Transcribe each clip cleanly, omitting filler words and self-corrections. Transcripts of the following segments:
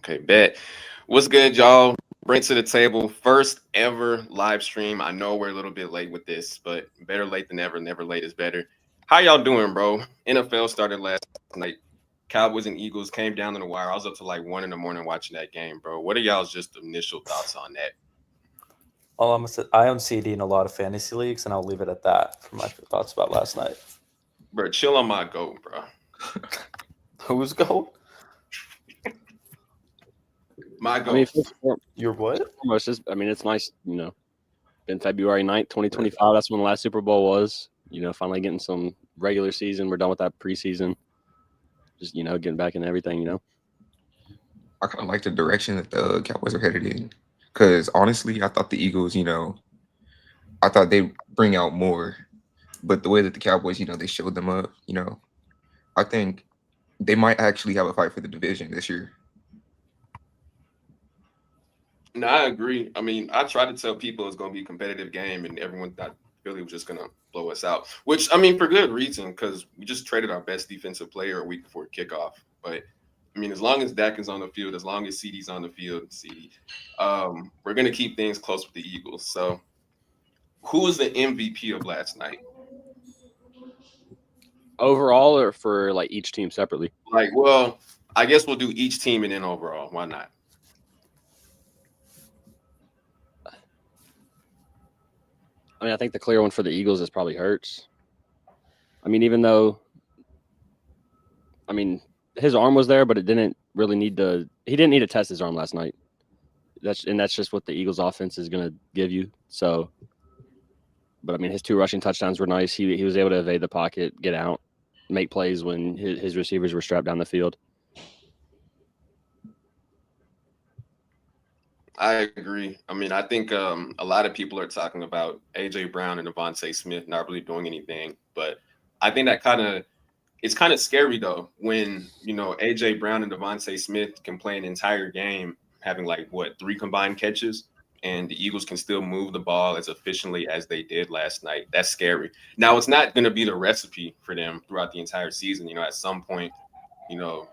Okay, bet. What's good, y'all? Bring it to the table. First ever live stream. I know we're a little bit late with this, but better late than never. Never late is better. How y'all doing, bro? NFL started last night. Cowboys and Eagles came down to the wire. I was up to like 1 in the morning watching that game, bro. What are y'all's just initial thoughts on that? I own CD in a lot of fantasy leagues, and I'll leave it at that for my thoughts about last night. Bro, chill on my goat, bro. Who's gold? My I goat. mean, Your what? it's nice, been February 9th, 2025. That's when the last Super Bowl was. Finally getting some regular season. We're done with that preseason. Just, getting back into everything. I kind of like the direction that the Cowboys are headed in. Because honestly, I thought the Eagles, I thought they'd bring out more. But the way that the Cowboys, they showed them up, I think they might actually have a fight for the division this year. No, I agree. I mean, I tried to tell people it's going to be a competitive game, and everyone thought Philly was just going to blow us out. Which, I mean, for good reason, because we just traded our best defensive player a week before kickoff. But I mean, as long as Dak is on the field, as long as CD's on the field, we're going to keep things close with the Eagles. So, who was the MVP of last night? Overall, or for like each team separately? Like, well, I guess we'll do each team and then overall. Why not? I mean, I think the clear one for the Eagles is probably Hurts. I mean, even though, his arm was there, but it didn't really need to. He didn't need to test his arm last night. That's just what the Eagles' offense is going to give you. So, but I mean, his 2 rushing touchdowns were nice. He was able to evade the pocket, get out, make plays when his receivers were strapped down the field. I agree. I mean, I think a lot of people are talking about AJ Brown and Devontae Smith not really doing anything, but I think that it's kind of scary though when AJ Brown and Devontae Smith can play an entire game having like 3 combined catches, and the Eagles can still move the ball as efficiently as they did last night. That's scary. Now it's not going to be the recipe for them throughout the entire season. At some point, you know,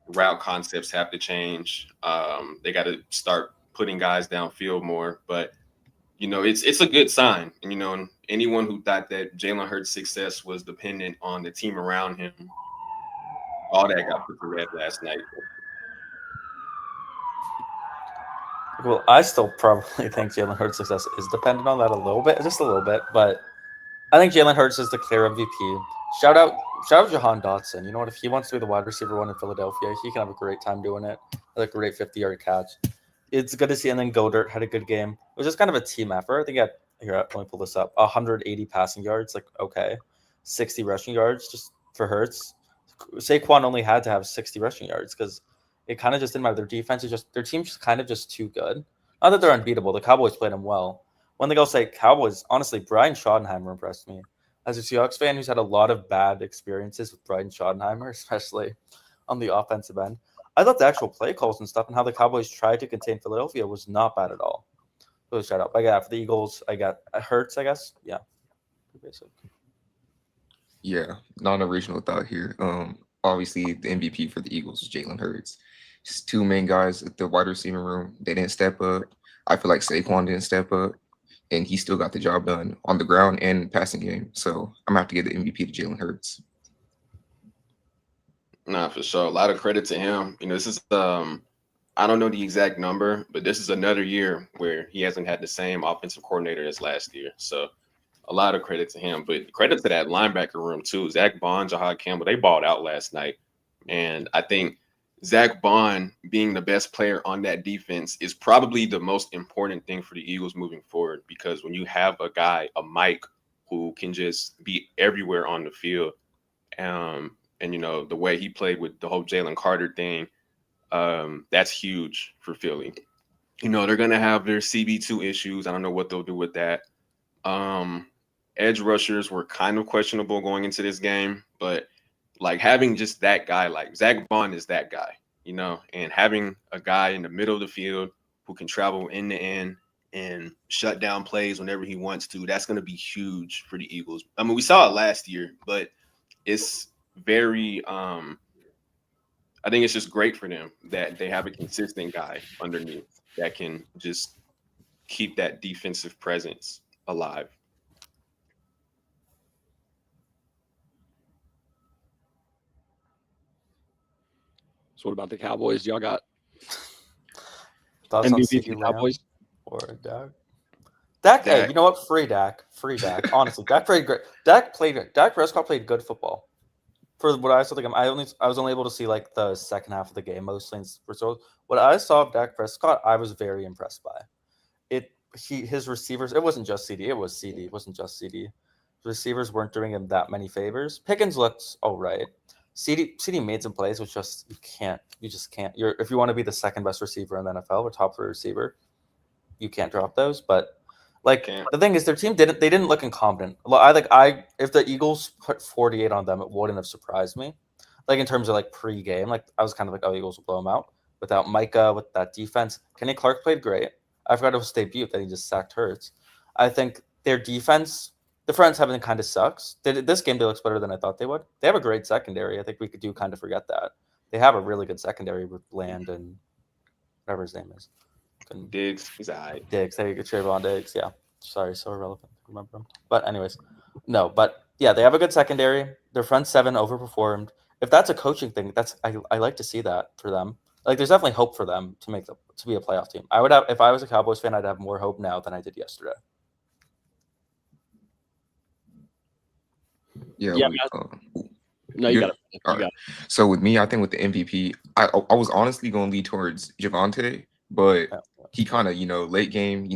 route concepts have to change. They got to start putting guys downfield more, but it's a good sign. And anyone who thought that Jalen Hurts' success was dependent on the team around him, all that got put to rest last night. Well, I still probably think Jalen Hurts' success is dependent on that a little bit, just a little bit, but I think Jalen Hurts is the clear MVP. Shout out Jahan Dotson. You know what? If he wants to be the wide receiver one in Philadelphia, he can have a great time doing it. Like a great 50-yard catch. It's good to see. And then Goddard had a good game. It was just kind of a team effort. I think let me pull this up. 180 passing yards. Like, okay. 60 rushing yards just for Hurts. Saquon only had to have 60 rushing yards because it kind of just didn't matter. Their defense is their team's just kind of just too good. Not that they're unbeatable. The Cowboys played them well. One thing I'll say, Cowboys, honestly, Brian Schottenheimer impressed me. As a Seahawks fan who's had a lot of bad experiences with Brian Schottenheimer, especially on the offensive end, I thought the actual play calls and stuff and how the Cowboys tried to contain Philadelphia was not bad at all. So shout out. I got for the Eagles, I got Hurts, I guess. Yeah. Basic. Yeah, non-original thought here. Obviously the MVP for the Eagles is Jalen Hurts. Just 2 main guys at the wide receiver room. They didn't step up. I feel like Saquon didn't step up, and he still got the job done on the ground and passing game. So I'm gonna have to give the MVP to Jalen Hurts. Nah, for sure. A lot of credit to him. This is I don't know the exact number, but this is another year where he hasn't had the same offensive coordinator as last year. So a lot of credit to him. But credit to that linebacker room too. Zach Bond, Jahad Campbell, they balled out last night. And I think Zach Bond being the best player on that defense is probably the most important thing for the Eagles moving forward, because when you have a guy, a Mike, who can just be everywhere on the field, and the way he played with the whole Jalen Carter thing, that's huge for Philly. They're gonna have their CB2 issues. I don't know what they'll do with that. Edge rushers were kind of questionable going into this game, but like having just that guy, like Zach Bond is that guy, and having a guy in the middle of the field who can travel end to end and shut down plays whenever he wants to, that's going to be huge for the Eagles. I mean, we saw it last year, but it's very I think it's just great for them that they have a consistent guy underneath that can just keep that defensive presence alive. So what about the Cowboys? Y'all got Thoughts on MVP for CeeDee the Lamb Cowboys? or Dak? Dak, hey, Dak. you know what? Free Dak. Free Dak. Honestly, Dak played great. Dak Prescott played good football. For what I saw the game, I was only able to see like the second half of the game mostly. What I saw of Dak Prescott, I was very impressed by. His receivers. It wasn't just CeeDee. It was CeeDee. It wasn't just CeeDee. The receivers weren't doing him that many favors. Pickens looked all right. CeeDee made some plays, which you just can't. If you want to be the second best receiver in the NFL or top 3 receiver, you can't drop those. But like the thing is, their team didn't look incompetent. If the Eagles put 48 on them, it wouldn't have surprised me. Like in terms of like pre-game, like I was kind of like, oh, Eagles will blow them out. Without Micah, with that defense, Kenny Clark played great. I forgot it was debut that he just sacked Hurts. I think their defense, the front seven kind of sucks. This game looks better than I thought they would. They have a great secondary. I think we do kind of forget that. They have a really good secondary with Bland and whatever his name is. Diggs, he's all right. Diggs, there you go, Trayvon Diggs. Yeah, sorry, so irrelevant. I remember him. But anyways, no. But yeah, they have a good secondary. Their front seven overperformed. If that's a coaching thing, I like to see that for them. Like, there's definitely hope for them to be a playoff team. I would have, if I was a Cowboys fan, I'd have more hope now than I did yesterday. No, you got it. All right. So with me, I think with the MVP, I was honestly going to lead towards Javonte, but he kind of, late game,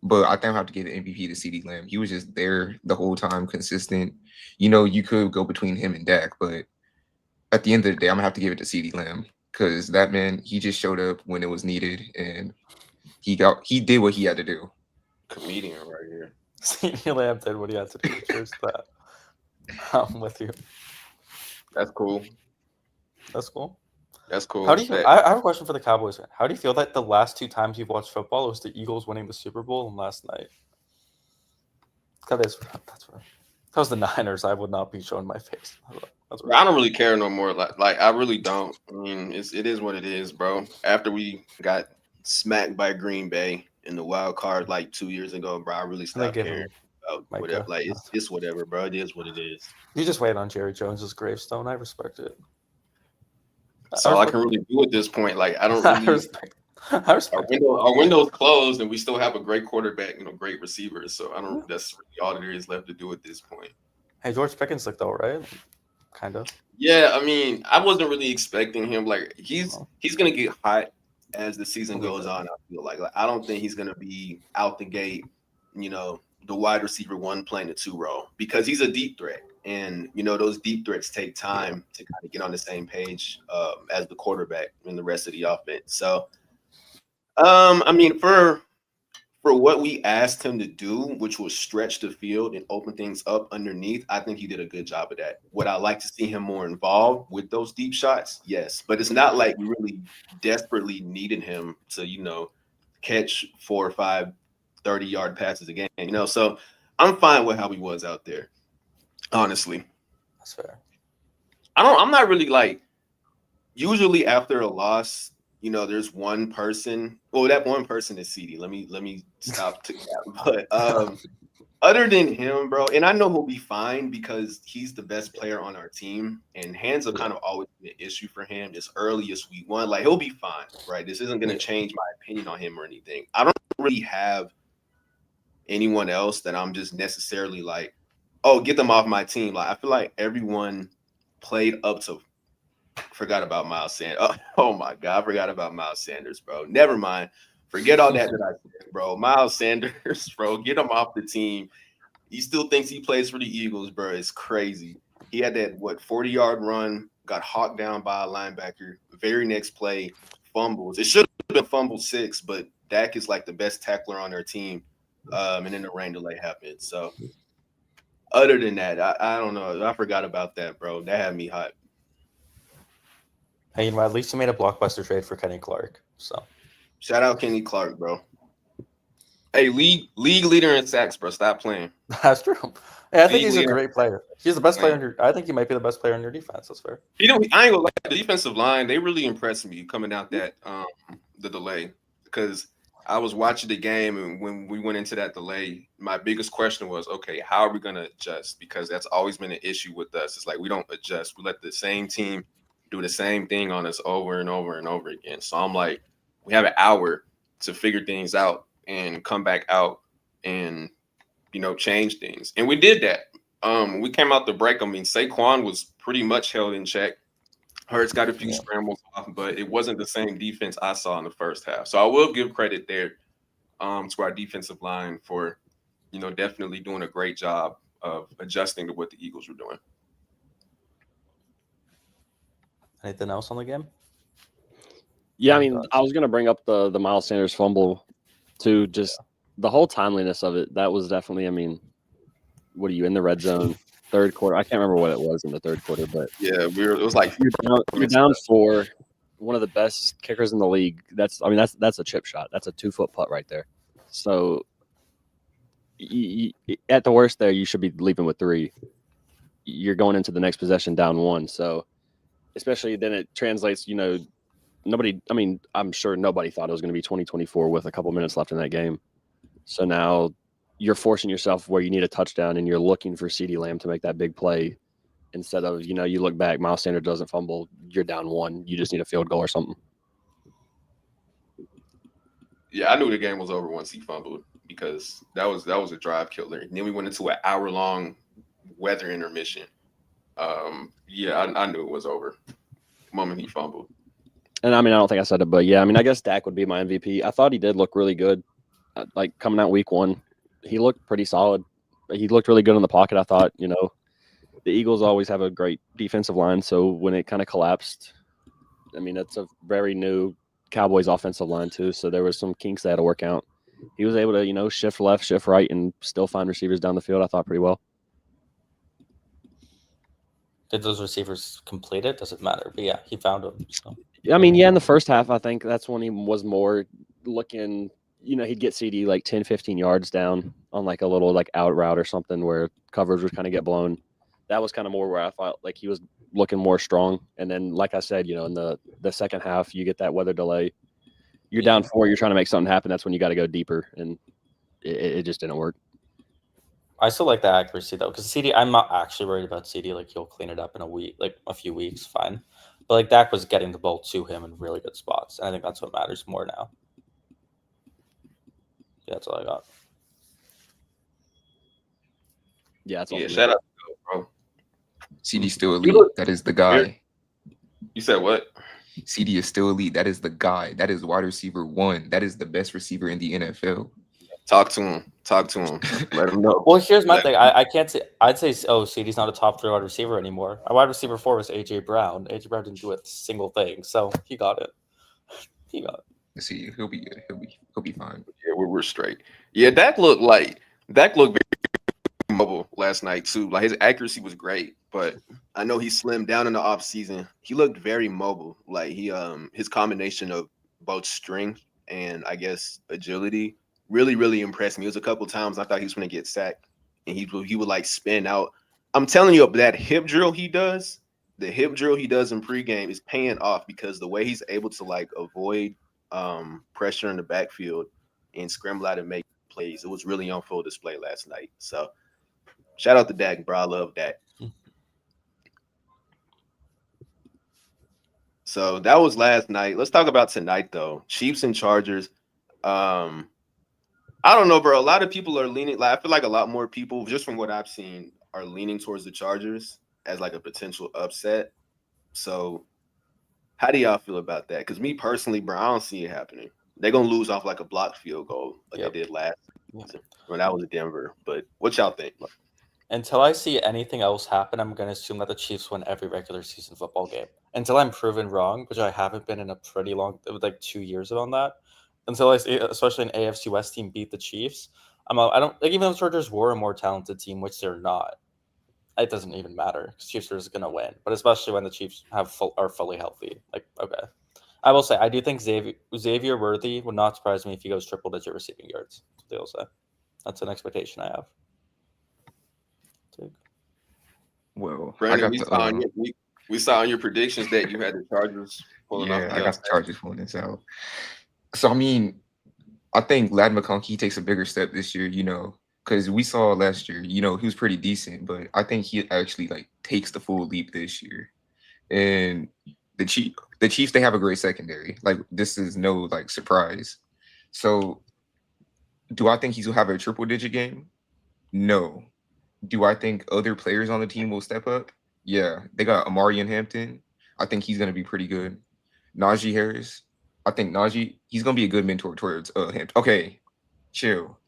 but I think I have to give the MVP to CeeDee Lamb. He was just there the whole time, consistent. You could go between him and Dak, but at the end of the day, I'm going to have to give it to CeeDee Lamb because that man, he just showed up when it was needed, and he did what he had to do. Comedian right here. CeeDee Lamb did what he had to do. Cheers to that. I'm with you. That's cool. That's cool. That's cool. How do you? I have a question for the Cowboys fan. How do you feel that the last 2 times you've watched football, it was the Eagles winning the Super Bowl and last night? That was the Niners. I would not be showing my face. I don't really care no more. Like I really don't. I mean, it is what it is, bro. After we got smacked by Green Bay in the wild card like 2 years ago, bro, I really stopped caring about whatever. Like it's whatever, bro. It is what it is. You just wait on Jerry Jones's gravestone. I respect it. That's all I can really do at this point. Like I don't really. I respect our window's closed, and we still have a great quarterback, great receivers. So I don't. That's really all there is left to do at this point. Hey, George Pickens looked all right, kind of. Yeah, I mean, I wasn't really expecting him. Like he's gonna get hot as the season goes on. I feel like I don't think he's gonna be out the gate. The wide receiver 1 playing the 2 role because he's a deep threat. And, those deep threats take time to kind of get on the same page as the quarterback and the rest of the offense. So, I mean, for what we asked him to do, which was stretch the field and open things up underneath, I think he did a good job of that. Would I like to see him more involved with those deep shots? Yes. But it's not like we really desperately needed him to, catch 4 or 5 30-yard passes a game, So I'm fine with how he was out there. Honestly, that's fair. I'm not really like. Usually after a loss, there's one person. Well, that one person is CeeDee. Let me stop to that. But other than him, bro, and I know he'll be fine because he's the best player on our team, and hands have kind of always been an issue for him as early as week 1. Like he'll be fine, right? This isn't going to change my opinion on him or anything. I don't really have anyone else that I'm just necessarily like, oh, get them off my team. Like I feel like everyone played up to. Forgot about Miles Sanders. Oh my God, I forgot about Miles Sanders, bro. Never mind. Forget all that I said, bro. Miles Sanders, bro, get him off the team. He still thinks he plays for the Eagles, bro. It's crazy. He had that 40-yard run, got hawked down by a linebacker. Very next play, fumbles. It should have been fumble 6, but Dak is like the best tackler on their team. And then the rain delay happened. So other than that, I don't know. I forgot about that, bro. That had me hot. Hey, at least you made a blockbuster trade for Kenny Clark. So shout out Kenny Clark, bro. Hey, league leader in sacks, bro. Stop playing. That's true. Yeah, I think League he's a leader. great player. He's the best player. Man. I think he might be the best player in your defense. That's fair. You know, I ain't gonna lie. The defensive line, they really impressed me coming out that the delay, because I was watching the game, and when we went into that delay, my biggest question was, okay, how are we gonna adjust? Because that's always been an issue with us. It's like we don't adjust. We let the same team do the same thing on us over and over and over again. So I'm like, we have an hour to figure things out and come back out and change things, and we did that. We came out the break. I mean, Saquon was pretty much held in check. Hurts got a few scrambles off, but it wasn't the same defense I saw in the first half. So I will give credit there to our defensive line for, definitely doing a great job of adjusting to what the Eagles were doing. Anything else on the game? Yeah, I mean, I was gonna bring up the Miles Sanders fumble too. Just the whole timeliness of it. That was definitely. I mean, what are you in the red zone? Third quarter. I can't remember what it was in the third quarter, but yeah, it was like you're down 4. One of the best kickers in the league. That's a chip shot. That's a 2-foot putt right there. So at the worst, there you should be leaving with 3. You're going into the next possession down 1. So especially then it translates. Nobody. I mean, I'm sure nobody thought it was going to be 2024 with a couple minutes left in that game. So now you're forcing yourself where you need a touchdown and you're looking for CeeDee Lamb to make that big play instead of, you look back, Miles Sanders doesn't fumble, you're down 1. You just need a field goal or something. Yeah, I knew the game was over once he fumbled because that was a drive killer. And then we went into an hour-long weather intermission. Yeah, I knew it was over the moment he fumbled. And I mean, I don't think I said it, but yeah, I mean, I guess Dak would be my MVP. I thought he did look really good. Like coming out week 1, he looked pretty solid. He looked really good in the pocket. I thought, the Eagles always have a great defensive line. So when it kind of collapsed, I mean, it's a very new Cowboys offensive line too. So there was some kinks they had to work out. He was able to, shift left, shift right, and still find receivers down the field. I thought pretty well. Did those receivers complete it? Does it matter? But yeah, he found them. So. I mean, yeah, in the first half, I think that's when he was more looking, he'd get CeeDee like 10, 15 yards down on like a little like out route or something where coverage would kind of get blown. That was kind of more where I felt like he was looking more strong. And then, like I said, in the second half, you get that weather delay. You're down 4. You're trying to make something happen. That's when you got to go deeper. And it just didn't work. I still like the accuracy, though, because CeeDee, I'm not actually worried about CeeDee. Like, he'll clean it up in a week, like a few weeks, fine. But, like, Dak was getting the ball to him in really good spots. And I think that's what matters more now. Yeah, that's all I got. Yeah, that's all. Yeah, shout out to you, bro. CeeDee still elite. That is the guy. You said what? CeeDee is still elite. That is the guy. That is wide receiver 1. That is the best receiver in the NFL. Talk to him. Let him know. Well, here's my thing. I can't say. I'd say, CeeDee's not a top 3 wide receiver anymore. Our wide receiver 4 was AJ Brown. AJ Brown didn't do a single thing, so he got it. Let's see, he'll be good. He'll be fine. Yeah, we're straight. Yeah, Dak looked very mobile last night too. Like his accuracy was great, but I know he slimmed down in the off season. He looked very mobile. Like he his combination of both strength and I guess agility really, really impressed me. It was a couple times I thought he was going to get sacked, and he would like spin out. I'm telling you, that hip drill he does, in pregame is paying off because the way he's able to like avoid pressure in the backfield and scramble out and make plays. It was really on full display last night. So shout out to Dak, bro. I love Dak. So that was last night. Let's talk about tonight though. Chiefs and Chargers. I don't know, bro. A lot of people are leaning. Like I feel like a lot more people, just from what I've seen, are leaning towards the Chargers as like a potential upset. So how do y'all feel about that? Because me personally, bro, I don't see it happening. They're gonna lose off like a blocked field goal like they did last season when I was in Denver. But what y'all think? Until I see anything else happen, I'm going to assume that the Chiefs win every regular season football game. Until I'm proven wrong, which I haven't been in a pretty long, like 2 years on that. Until I see, especially an AFC West team beat the Chiefs, I don't like. Even though the Chargers were a more talented team, which they're not, it doesn't even matter because Chiefs are just going to win. But especially when the Chiefs are fully healthy, like okay, I will say I do think Xavier Worthy would not surprise me if he goes triple-digit receiving yards. That's what they'll say. That's an expectation I have. Well, I Brandon, got we the saw in we saw in your predictions that you had the Chargers pulling off yeah, the I got the upset. Chargers pulling this out. So I mean, I think Lad McConkey takes a bigger step this year, because we saw last year, he was pretty decent, but I think he actually like takes the full leap this year. And the Chiefs, they have a great secondary. Like this is no like surprise. So do I think he's gonna have a triple digit game? No. Do I think other players on the team will step up? Yeah. They got Amari and Hampton. I think he's gonna be pretty good. Najee Harris. I think Najee, he's gonna be a good mentor towards him. Okay, chill.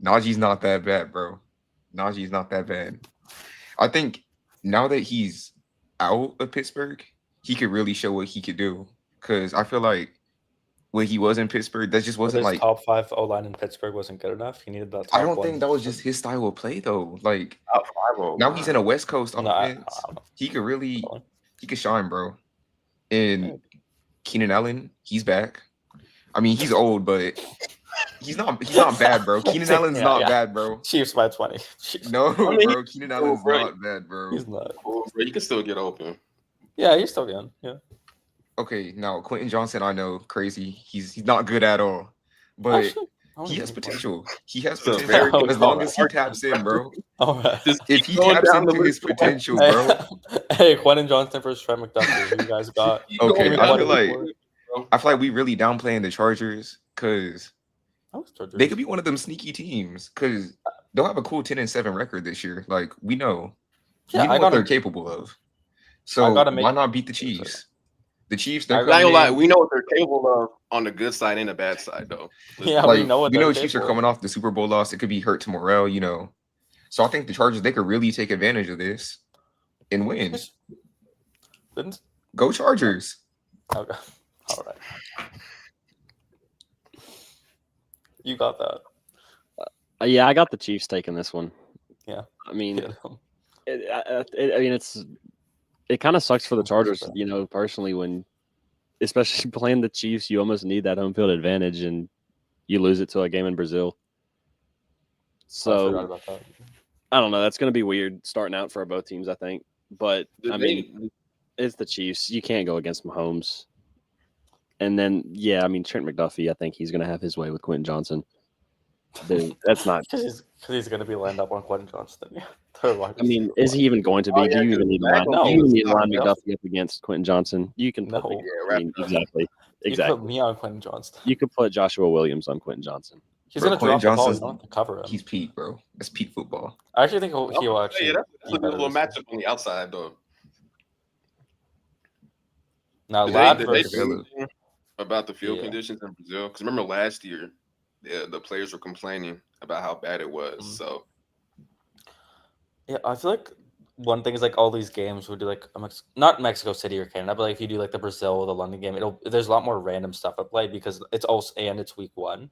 Najee's not that bad, bro. Najee's not that bad. I think now that he's out of Pittsburgh, he could really show what he could do. Cause I feel like when he was in Pittsburgh, that just But wasn't his like top 5 O-line in Pittsburgh wasn't good enough. He needed that top I don't one. think that was just his style of play though. Like Top 5 now he's in a West Coast No, I offense. don't know. He could really Probably. he could shine, bro. And Keenan Allen, he's back. I mean, he's old, but he's not bad, bro. Keenan Allen's not bad, bro. Chiefs by 20. No, I mean, bro. Keenan Allen's bro. not bad, bro. He's not. Cool, bro. You can still get open. Yeah, he's still young. Yeah. Okay, now Quentin Johnson, I know, crazy. He's not good at all, but Actually, I he wouldn't has give a fuck. potential. He has So potential very as long good. as he taps in, bro. All right. Just If keep he going taps down the into his list. potential, bro. Hey, Quentin Johnson versus Trent McDuffie. Who you guys got? Keep going Okay, down I feel the like list, bro. we really downplaying the Chargers because they could be one of them sneaky teams because they'll have a cool 10-7 record this year. Like we know, Yeah, what they're capable of. So why not beat the Chiefs? The Chiefs, they're I'm not gonna lie, coming in. we know what they're capable of on the good side and the bad side, though. Yeah, Like, we know what we know they're Chiefs are capable coming off the Super Bowl loss. It could be hurt to morale, So I think the Chargers, they could really take advantage of this and win. Go Chargers. Okay. All right. You got that. Yeah, I got the Chiefs taking this one. Yeah. I mean, Yeah. it kind of sucks for the Chargers, personally, when, especially playing the Chiefs, you almost need that home field advantage, and you lose it to a game in Brazil. I forgot So about that. I don't know. That's going to be weird starting out for both teams, I think. But I mean, it's the Chiefs. You can't go against Mahomes. And then, Trent McDuffie, I think he's going to have his way with Quentin Johnson. Dude, that's not. Because he's going to be lined up on Quentin Johnston. Yeah. I mean, is he even going to be? Do you even need to line? No, you even need to line no. McDuffie up against Quentin Johnson? You can put exactly. You put me on Quentin Johnston. You could put Joshua Williams on Quentin Johnson. He's going to drop the ball. You don't have to cover him. He's peak, bro. That's peak football. I actually think he'll actually. Yeah, that's a good little matchup on the outside, though. Now, Did they about the field conditions in Brazil? Because remember last year, the players were complaining about how bad it was. So, yeah, I feel like one thing is like all these games would do like not Mexico City or Canada, but like if you do like the Brazil or the London game, there's a lot more random stuff at play because it's week 1.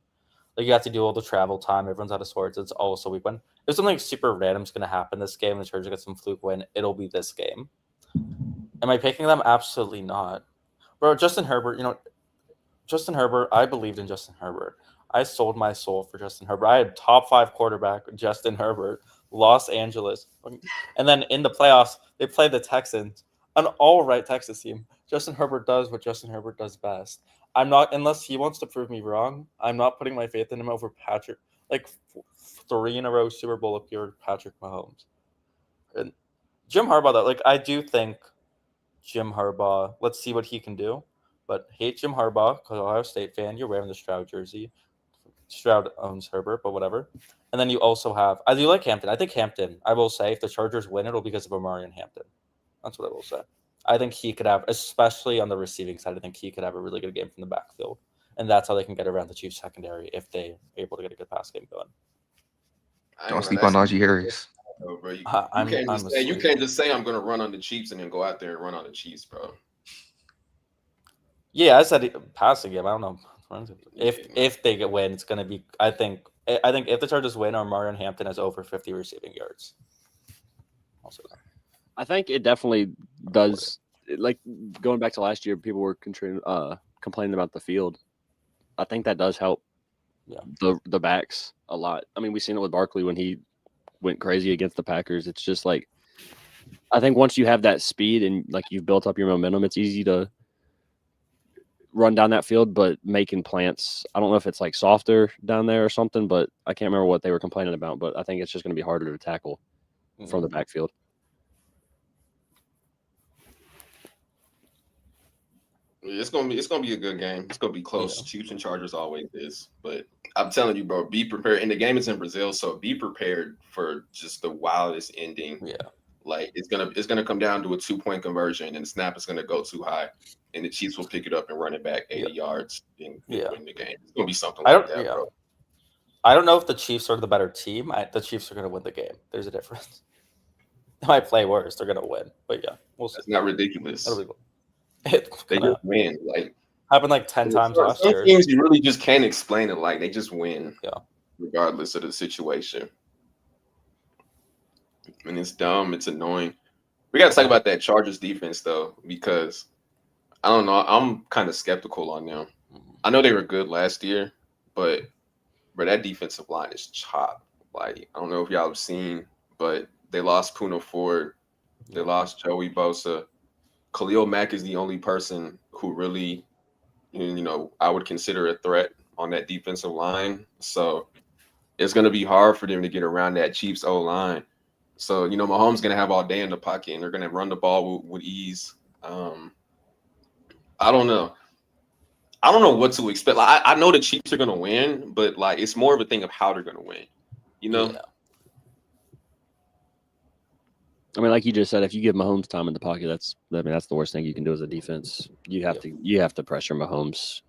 Like you have to do all the travel time. Everyone's out of sorts. It's also week 1. If something super random's going to happen this game, the Chargers get some fluke win, it'll be this game. Am I picking them? Absolutely not. Bro, Justin Herbert, I believed in Justin Herbert. I sold my soul for Justin Herbert. I had top 5 quarterback Justin Herbert, Los Angeles. And then in the playoffs, they played the Texans, an all-right Texas team. Justin Herbert does what Justin Herbert does best. I'm not, unless he wants to prove me wrong, I'm not putting my faith in him over Patrick. Like 3 in a row Super Bowl appeared Patrick Mahomes. And Jim Harbaugh, though, like I do think Jim Harbaugh, let's see what he can do. But hate Jim Harbaugh because Ohio State fan. You're wearing the Stroud jersey. Stroud owns Herbert, but whatever. And then you also have, I do like Hampton. I think Hampton, I will say, if the Chargers win, it'll be because of Amari and Hampton. That's what I will say. I think he could have, especially on the receiving side, I think he could have a really good game from the backfield. And that's how they can get around the Chiefs secondary if they're able to get a good pass game going. Don't sleep on Najee Harris. No, bro. You can't just say I'm going to run on the Chiefs and then go out there and run on the Chiefs, bro. Yeah, I said passing game. I don't know. If they get win, it's going to be. I think if the Chargers win, Mario Hampton has over 50 receiving yards. Also, I think it definitely does. Like going back to last year, people were complaining about the field. I think that does help the backs a lot. I mean, we've seen it with Barkley when he went crazy against the Packers. It's just like I think once you have that speed and like you've built up your momentum, it's easy to run down that field. But making plants, I don't know if it's like softer down there or something, but I can't remember what they were complaining about. But I think it's just going to be harder to tackle from the backfield. It's gonna be a good game. It's gonna be close. Yeah. Chiefs and Chargers always is, but I'm telling you, bro, be prepared. And the game is in Brazil, so be prepared for just the wildest ending. Yeah. Like it's gonna come down to a 2-point conversion, and the snap is gonna go too high, and the Chiefs will pick it up and run it back 80 yards and win the game. It's gonna be something like that, bro. I don't know if the Chiefs are the better team. The Chiefs are gonna win the game. There's a difference. They might play worse. They're gonna win, but yeah, we'll see. It's not ridiculous. They just win. Like happened like 10 times last year. Some teams you really just can't explain it. Like they just win. Yeah. Regardless of the situation. And it's dumb. It's annoying. We got to talk about that Chargers defense though, because I don't know. I'm kind of skeptical on them. I know they were good last year, but that defensive line is chopped. Like I don't know if y'all have seen, but they lost Poona Ford. They lost Joey Bosa. Khalil Mack is the only person who really, I would consider a threat on that defensive line. So it's going to be hard for them to get around that Chiefs O-line. So, Mahomes going to have all day in the pocket, and they're going to run the ball with ease. I don't know. I don't know what to expect. Like, I know the Chiefs are going to win, but, like, it's more of a thing of how they're going to win, Yeah. I mean, like you just said, if you give Mahomes time in the pocket, that's the worst thing you can do as a defense. You have to pressure Mahomes.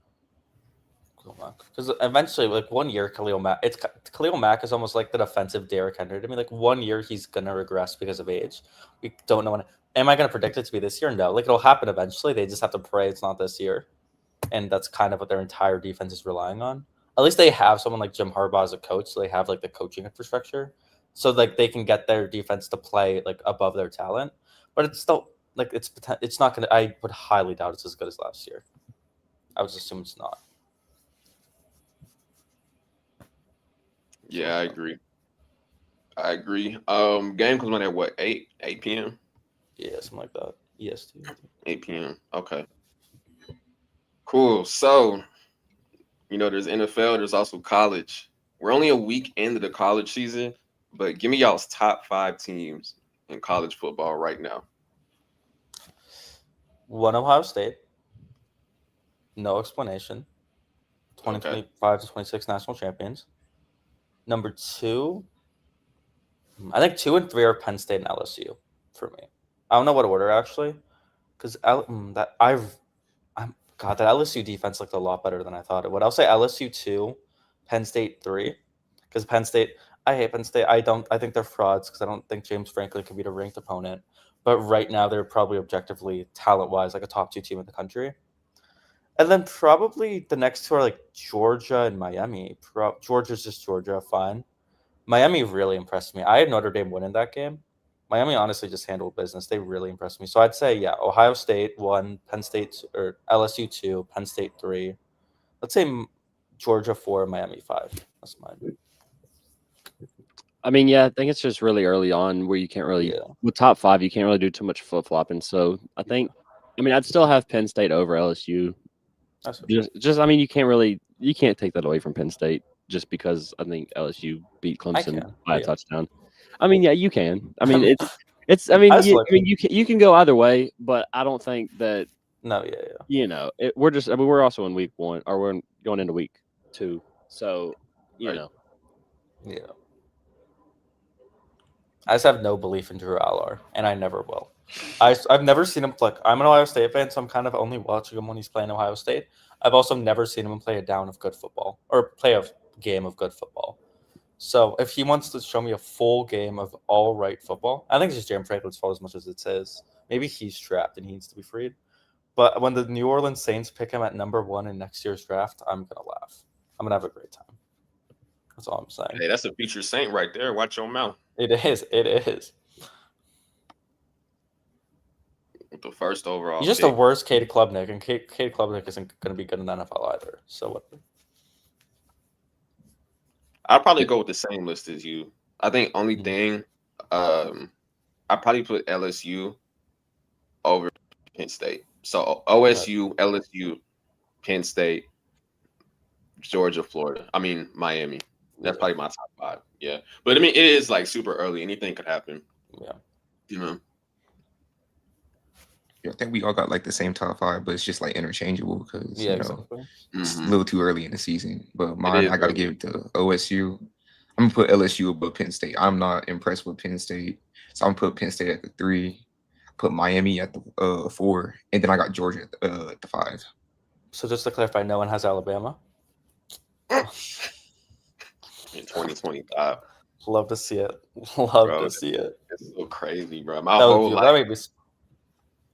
Because eventually, like 1 year, Khalil Mack is almost like the defensive Derrick Henry. I mean, like 1 year he's gonna regress because of age. We don't know when. Am I gonna predict it to be this year? No. Like it'll happen eventually. They just have to pray it's not this year, and that's kind of what their entire defense is relying on. At least they have someone like Jim Harbaugh as a coach, so they have like the coaching infrastructure. So like they can get their defense to play like above their talent, but it's still like it's not gonna. I would highly doubt it's as good as last year. I would assume it's not. Yeah, I agree. Game comes on at what 8 p.m. Yeah, something like that. EST. 8 p.m. Okay. Cool. So, there's NFL. There's also college. We're only a week into the college season. But give me y'all's top 5 teams in college football right now. 1, Ohio State. No explanation. 2025 to 26 national champions. Number 2, I think 2 and 3 are Penn State and LSU for me. I don't know what order actually, because that LSU defense looked a lot better than I thought it would. I'll say LSU 2, Penn State 3, because Penn State. I hate Penn State. I think they're frauds because I don't think James Franklin can beat a ranked opponent. But right now, they're probably objectively, talent-wise, like a top 2 team in the country. And then probably the next 2 are like Georgia and Miami. Georgia's just Georgia, fine. Miami really impressed me. I had Notre Dame winning that game. Miami honestly just handled business. They really impressed me. So I'd say, Ohio State 1, Penn State or LSU 2, Penn State 3. Let's say Georgia 4, Miami 5. That's mine. I mean, I think it's just really early on where you can't really with top 5 you can't really do too much flip flopping. So I think, I'd still have Penn State over LSU. I mean, you can't take that away from Penn State just because I think LSU beat Clemson by a touchdown. I mean, yeah, you can. I mean, you can go either way, but I don't think that. No, We're also in week 1, or we're going into week 2. So Yeah. I just have no belief in Drew Aller, and I never will. I've never seen him play. I'm an Ohio State fan, so I'm kind of only watching him when he's playing Ohio State. I've also never seen him play a down of good football or play a game of good football. So if he wants to show me a full game of all right football, I think it's just James Franklin's fault as much as it's his. Maybe he's trapped and he needs to be freed. But when the New Orleans Saints pick him at number 1 in next year's draft, I'm going to laugh. I'm going to have a great time. That's all I'm saying. Hey, that's a future Saint right there. Watch your mouth. It is. with the first overall. He's just pick. the worst Cade Klubnik, and Cade Klubnik isn't going to be good in the NFL either. So what? I'd probably go with the same list as you. I think only Mhm. thing, I'd probably put LSU over Penn State. So OSU, LSU, Penn State, Georgia, Florida. I mean Miami. That's probably my top 5. Yeah, but I mean it is like super early. Anything could happen. Yeah. You know. Yeah, I think we all got like the same top 5, but it's just like interchangeable because Yeah, you know exactly. it's a Mhm. little too early in the season. But mine, is I got to early. give it to OSU. I'm gonna put LSU above Penn State. I'm not impressed with Penn State, so I'm gonna put Penn State at the 3, put Miami at the 4, and then I got Georgia at the 5. So just to clarify, no one has Alabama. In 2025. Love to see it. Love Bro, to see it. It's so crazy, bro. That would be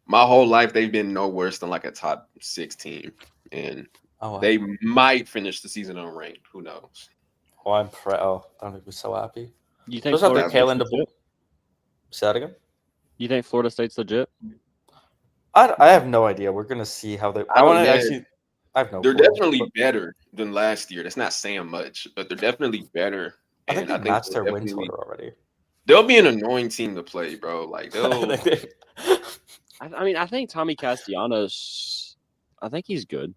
My whole life, they've been no worse than like a top 6 team, and wow. they might finish the season unranked. Who knows? Oh, I'm that would make me so happy. You think Just have Florida the tail State's end of. legit? Say that again. You think Florida State's legit? I have no idea. We're gonna see how they. I want to actually. I have no. They're clue. definitely better than last year. That's not saying much, but they're definitely better. I think And they matched they'll their win definitely- total already. They'll be an annoying team to play, bro. Like I they'll. think they- I mean, I think Tommy Castellanos. I think he's good.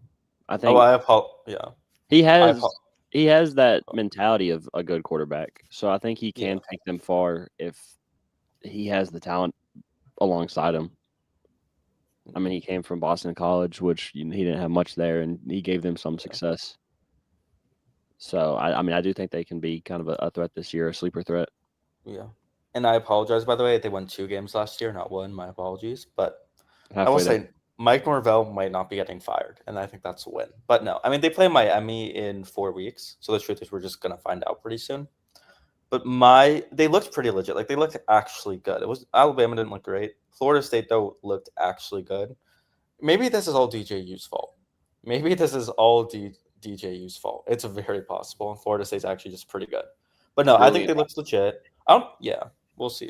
I think Yeah. he has apo- he has that mentality of a good quarterback. So I think he can Yeah. take them far if he has the talent alongside him. I mean, he came from Boston College, which he didn't have much there, and he gave them some success. So I mean, I do think they can be kind of a threat this year, a sleeper threat. Yeah. And I apologize, by the way. They won 2 games last year, not 1. My apologies. But I Halfway will there. say Mike Norvell might not be getting fired, and I think that's a win. But no, I mean, they play Miami in 4 weeks. So the truth is we're just going to find out pretty soon. But they looked pretty legit. Like, they looked actually good. It was Alabama didn't look great. Florida State, though, looked actually good. Maybe this is all DJU's fault. Maybe this is all DJU's fault. It's very possible. And Florida State's actually just pretty good. But no, I think they look legit. Yeah, we'll see.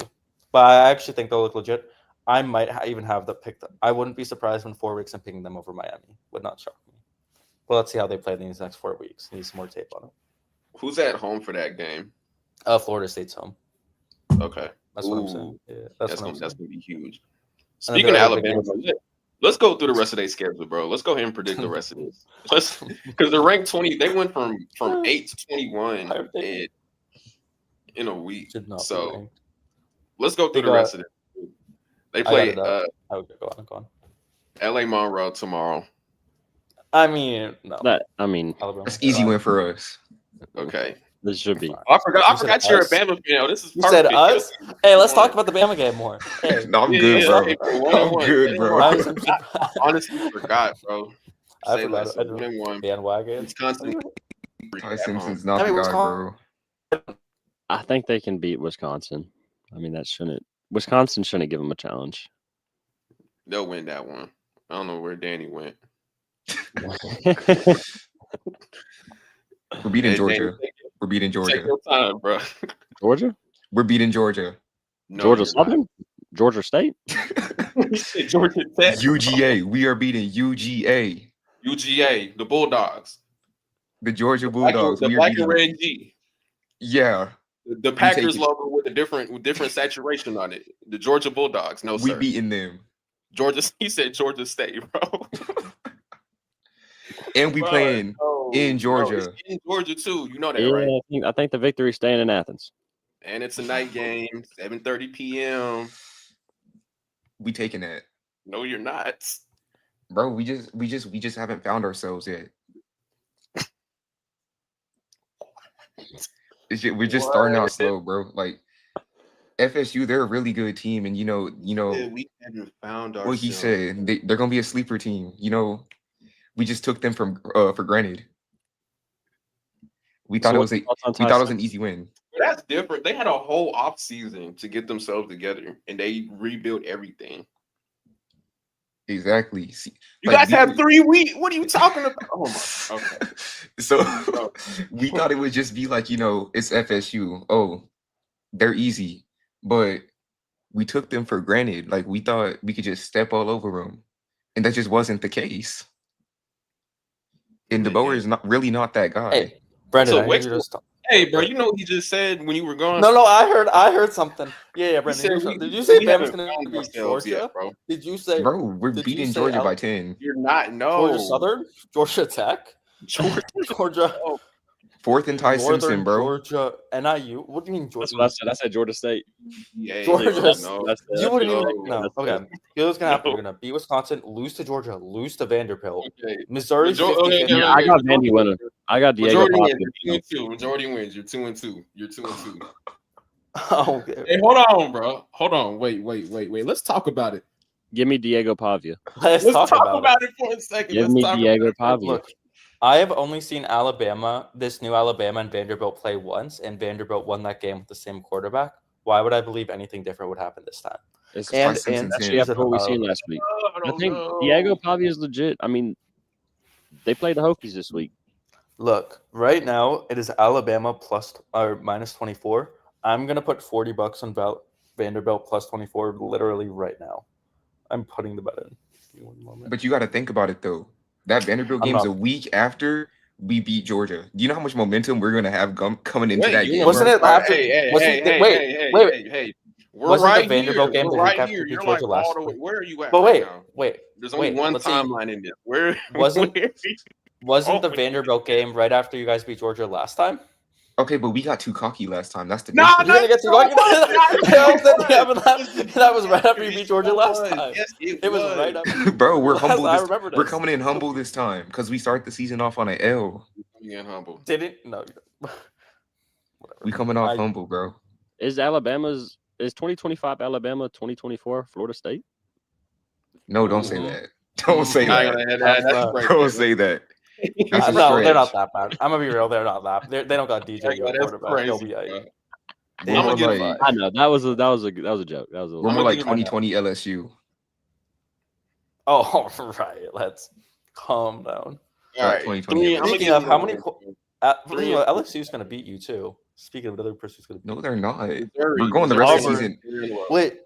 But I actually think they'll look legit. I might even have the pick. I wouldn't be surprised in 4 weeks I'm picking them over Miami. Would not shock me. But let's see how they play these next 4 weeks. Need some more tape on it. Who's at home for that game? Florida State's home. Okay, That's what I'm saying. Yeah, that's gonna be huge. And then Speaking of the other big Alabama, game- let's go through the rest of their schedule, bro. Let's go ahead and predict the rest of this. Because they're ranked 20. They went from 8 to 21 in a week. Should not be So ranked. let's go through They the got- rest of it. They I got play it up. Okay, go on. LA Monroe tomorrow. I mean, no. Alabama. That's easy win for us. Okay. This should be. I forgot. You said you're a us? Bama fan. This is You perfect. said us? Hey, let's talk about the Bama game more. Hey, No, I'm Yeah, good, yeah, bro. okay, I'm 1-1. good, bro. I was surprised. Honestly, forgot, bro. I Say forgot. less. I don't- 1-1. bandwagon. Wisconsin. Ty Simpson's not I mean, the guy, Wisconsin- bro. I think they can beat Wisconsin. I mean, Wisconsin shouldn't give them a challenge. They'll win that one. I don't know where Danny went. We're beating Hey, Georgia. Danny, We're beating take Georgia. your time, bro. Georgia? We're beating Georgia. No, Georgia you're not. Southern? Georgia State? Georgia Tech. UGA. We are beating UGA. UGA, the Bulldogs. The Georgia Bulldogs. The We are black and beating. red G. Yeah, The Packers it. logo with different saturation on it. The Georgia Bulldogs. No, we sir. beating them, Georgia. He said Georgia State, bro. and we Bro, playing no, in no, Georgia. it's in Georgia too. You know that, Yeah, right? I think the victory's staying in Athens. And it's a night game, 7:30 p.m. We taking that, No, you're not. bro. We just haven't found ourselves yet. We're just starting out What? slow, bro. Like FSU, they're a really good team, and We haven't found ourselves. what he said. They're gonna be a sleeper team. We just took them for granted. We thought So it what's was your thoughts on we Ty thought it was an Simpson? easy win. That's different. They had a whole off season to get themselves together, and they rebuilt everything. Exactly. See, You like, guys have 3 weeks. What are you talking about? Oh my. Okay. So we thought it would just be like, it's FSU. Oh, they're easy. But we took them for granted. Like we thought we could just step all over them, and that just wasn't the case. And DeBoer is not that guy. Hey, Brendan, So I need you to stop. Hey, bro, you know what he just said when you were gone? No, I heard something. Yeah, Brendan. Did you say Bama's gonna found beat ourselves Georgia? yet, bro. Did you say, Bro, we're did you beating say Georgia by 10. You're not. No. Georgia Southern, Georgia Tech, Georgia, Fourth and Ty Northern Simpson, bro. Georgia, NIU. What do you mean, That's Georgia? what I said. I said Georgia State. Yeah, Georgia. no. You wouldn't no, even. No. that's Okay. Here's what's gonna happen. No. You're gonna beat Wisconsin, lose to Georgia, lose to Vanderbilt. Okay. Missouri. Okay, Yeah, I got Vandy winning. I got Diego. Majority wins. Pavia. You're 2-2. Majority wins. You're 2-2. You're 2-2. Okay. Hey, hold on, bro. Hold on. Wait. Let's talk about it. Give me Diego Pavia. Let's talk about it. for a second. Give me Diego Pavia. Look, I have only seen this new Alabama and Vanderbilt play once, and Vanderbilt won that game with the same quarterback. Why would I believe anything different would happen this time? It's And actually after what we seen last week. I think Diego Pavia is legit. I mean, they played the Hokies this week. Look, right now it is Alabama plus or minus 24. I'm gonna put $40 on Vanderbilt plus 24 literally right now. I'm putting the bet in. Give me one moment. But you got to think about it, though. That Vanderbilt I'm game's not- a week after we beat Georgia. Do you know how much momentum we're going to have coming into that game? Wasn't it after? Hey, Wait. We're Wasn't the right Vanderbilt here. game We're the week right after here. we You're beat like Georgia last all the way. week? Where are you at? But right now? wait. There's only one let's see. timeline in there. Where Wasn't Oh, the Vanderbilt game right after you guys beat Georgia last time? Okay, but we got too cocky last time. That's the No, difference. You're gonna get too lucky. That was right after you beat Georgia last time. Yes, It was right after. Bro, we're Last- humble. I This, remember we're this. coming in humble this time because we start the season off on an L. Being humble. Didn't no. Whatever. We coming off humble, bro. Is 2025 Alabama 2024 Florida State? No, don't say Mhm. that. Don't say that. Don't say that. That's a No, they're not stretch. that bad. I'm gonna be real. They're not that. They don't got DJ That's quarterback. They'll crazy, be bro. We're I'm more gonna give like, I know that was a joke. That was a we're little. more like give him a- 2020 LSU. Oh, right. Let's calm down. All right. 2020. I'm gonna Speaking give of, him how a- many? LSU's gonna beat you too. Speaking of another person who's gonna beat No, they're not. Missouri. We're going the rest of the Auburn. season. Wait,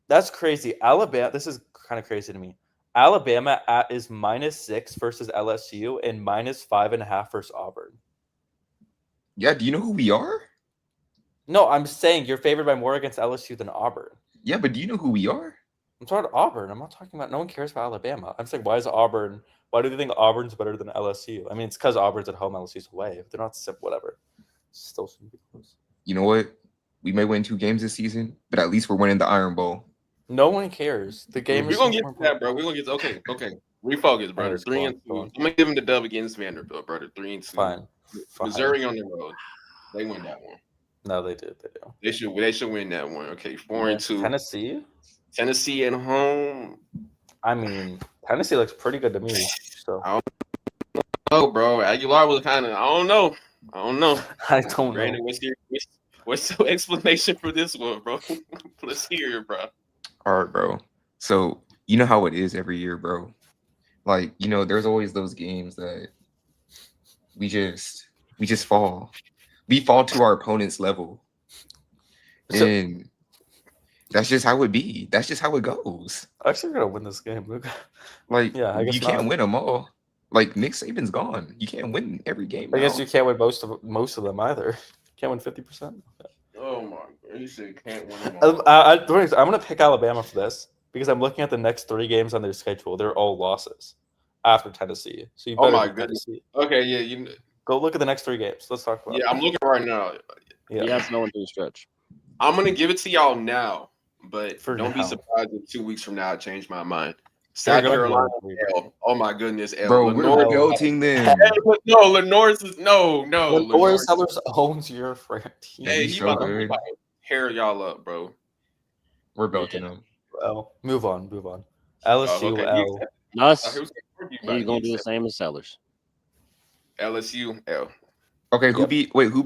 that's crazy. Alabama. This is kind of crazy to me. Alabama is -6 versus LSU and -5.5 versus Auburn. Yeah, do you know who we are? No, I'm saying you're favored by more against LSU than Auburn. Yeah, but do you know who we are? I'm talking about Auburn. I'm not talking about. No one cares about Alabama. I'm saying, why is Auburn? Why do they think Auburn's better than LSU? I mean, it's because Auburn's at home, LSU's away. If they're not, whatever. Still shouldn't be close. You know what? We may win 2 games this season, but at least we're winning the Iron Bowl. No one cares. The game We're is gonna so get to that, bro. important. We're gonna get okay. Refocus, brother. Alright, 3-2. go on. I'm gonna give him the dub against Vanderbilt, brother. 3-2. Fine. Missouri on the road. They win that one. No, they did. They do. They should win that one. Okay, 4-2. Tennessee. Tennessee at home. I mean, Tennessee looks pretty good to me. So Oh, bro. Aguilar was kind of. I don't know. I don't Brandon, know. what's your explanation for this one, bro? Let's hear it, bro. All right, bro. So you know how it is every year, bro. Like, you know, there's always those games that we just fall. We fall to our opponent's level. So- And that's just how it be. That's just how it goes. Actually, we're gonna win this game. Like, Yeah, I guess you can't not. win them all. Like, Nick Saban's gone. You can't win every game. I guess now. you can't win most of them either. Can't win 50%. Oh my god, you said can't win them all. I'm gonna pick Alabama for this because I'm looking at the next 3 games on their schedule. They're all losses after Tennessee. So you Oh better my beat goodness. Tennessee. Okay, yeah, Go look at the next 3 games. Let's talk about. yeah. I'm looking right now. Yeah. He has no one through the stretch. I'm gonna give it to y'all now, but For don't be now. surprised if 2 weeks from now I change my mind. They're South gonna be Carolina, ugly. L. Oh my goodness, L. Bro, Lenore, we're belting them. no, Lenore's is no. Lenore Sellers owns your friend. Hey, He's he so about to good. hair y'all up, bro. We're belting them. Well, move on. LSU okay. L. Us, Who's he's gonna do the same as Sellers. LSU L. Okay, who Yep.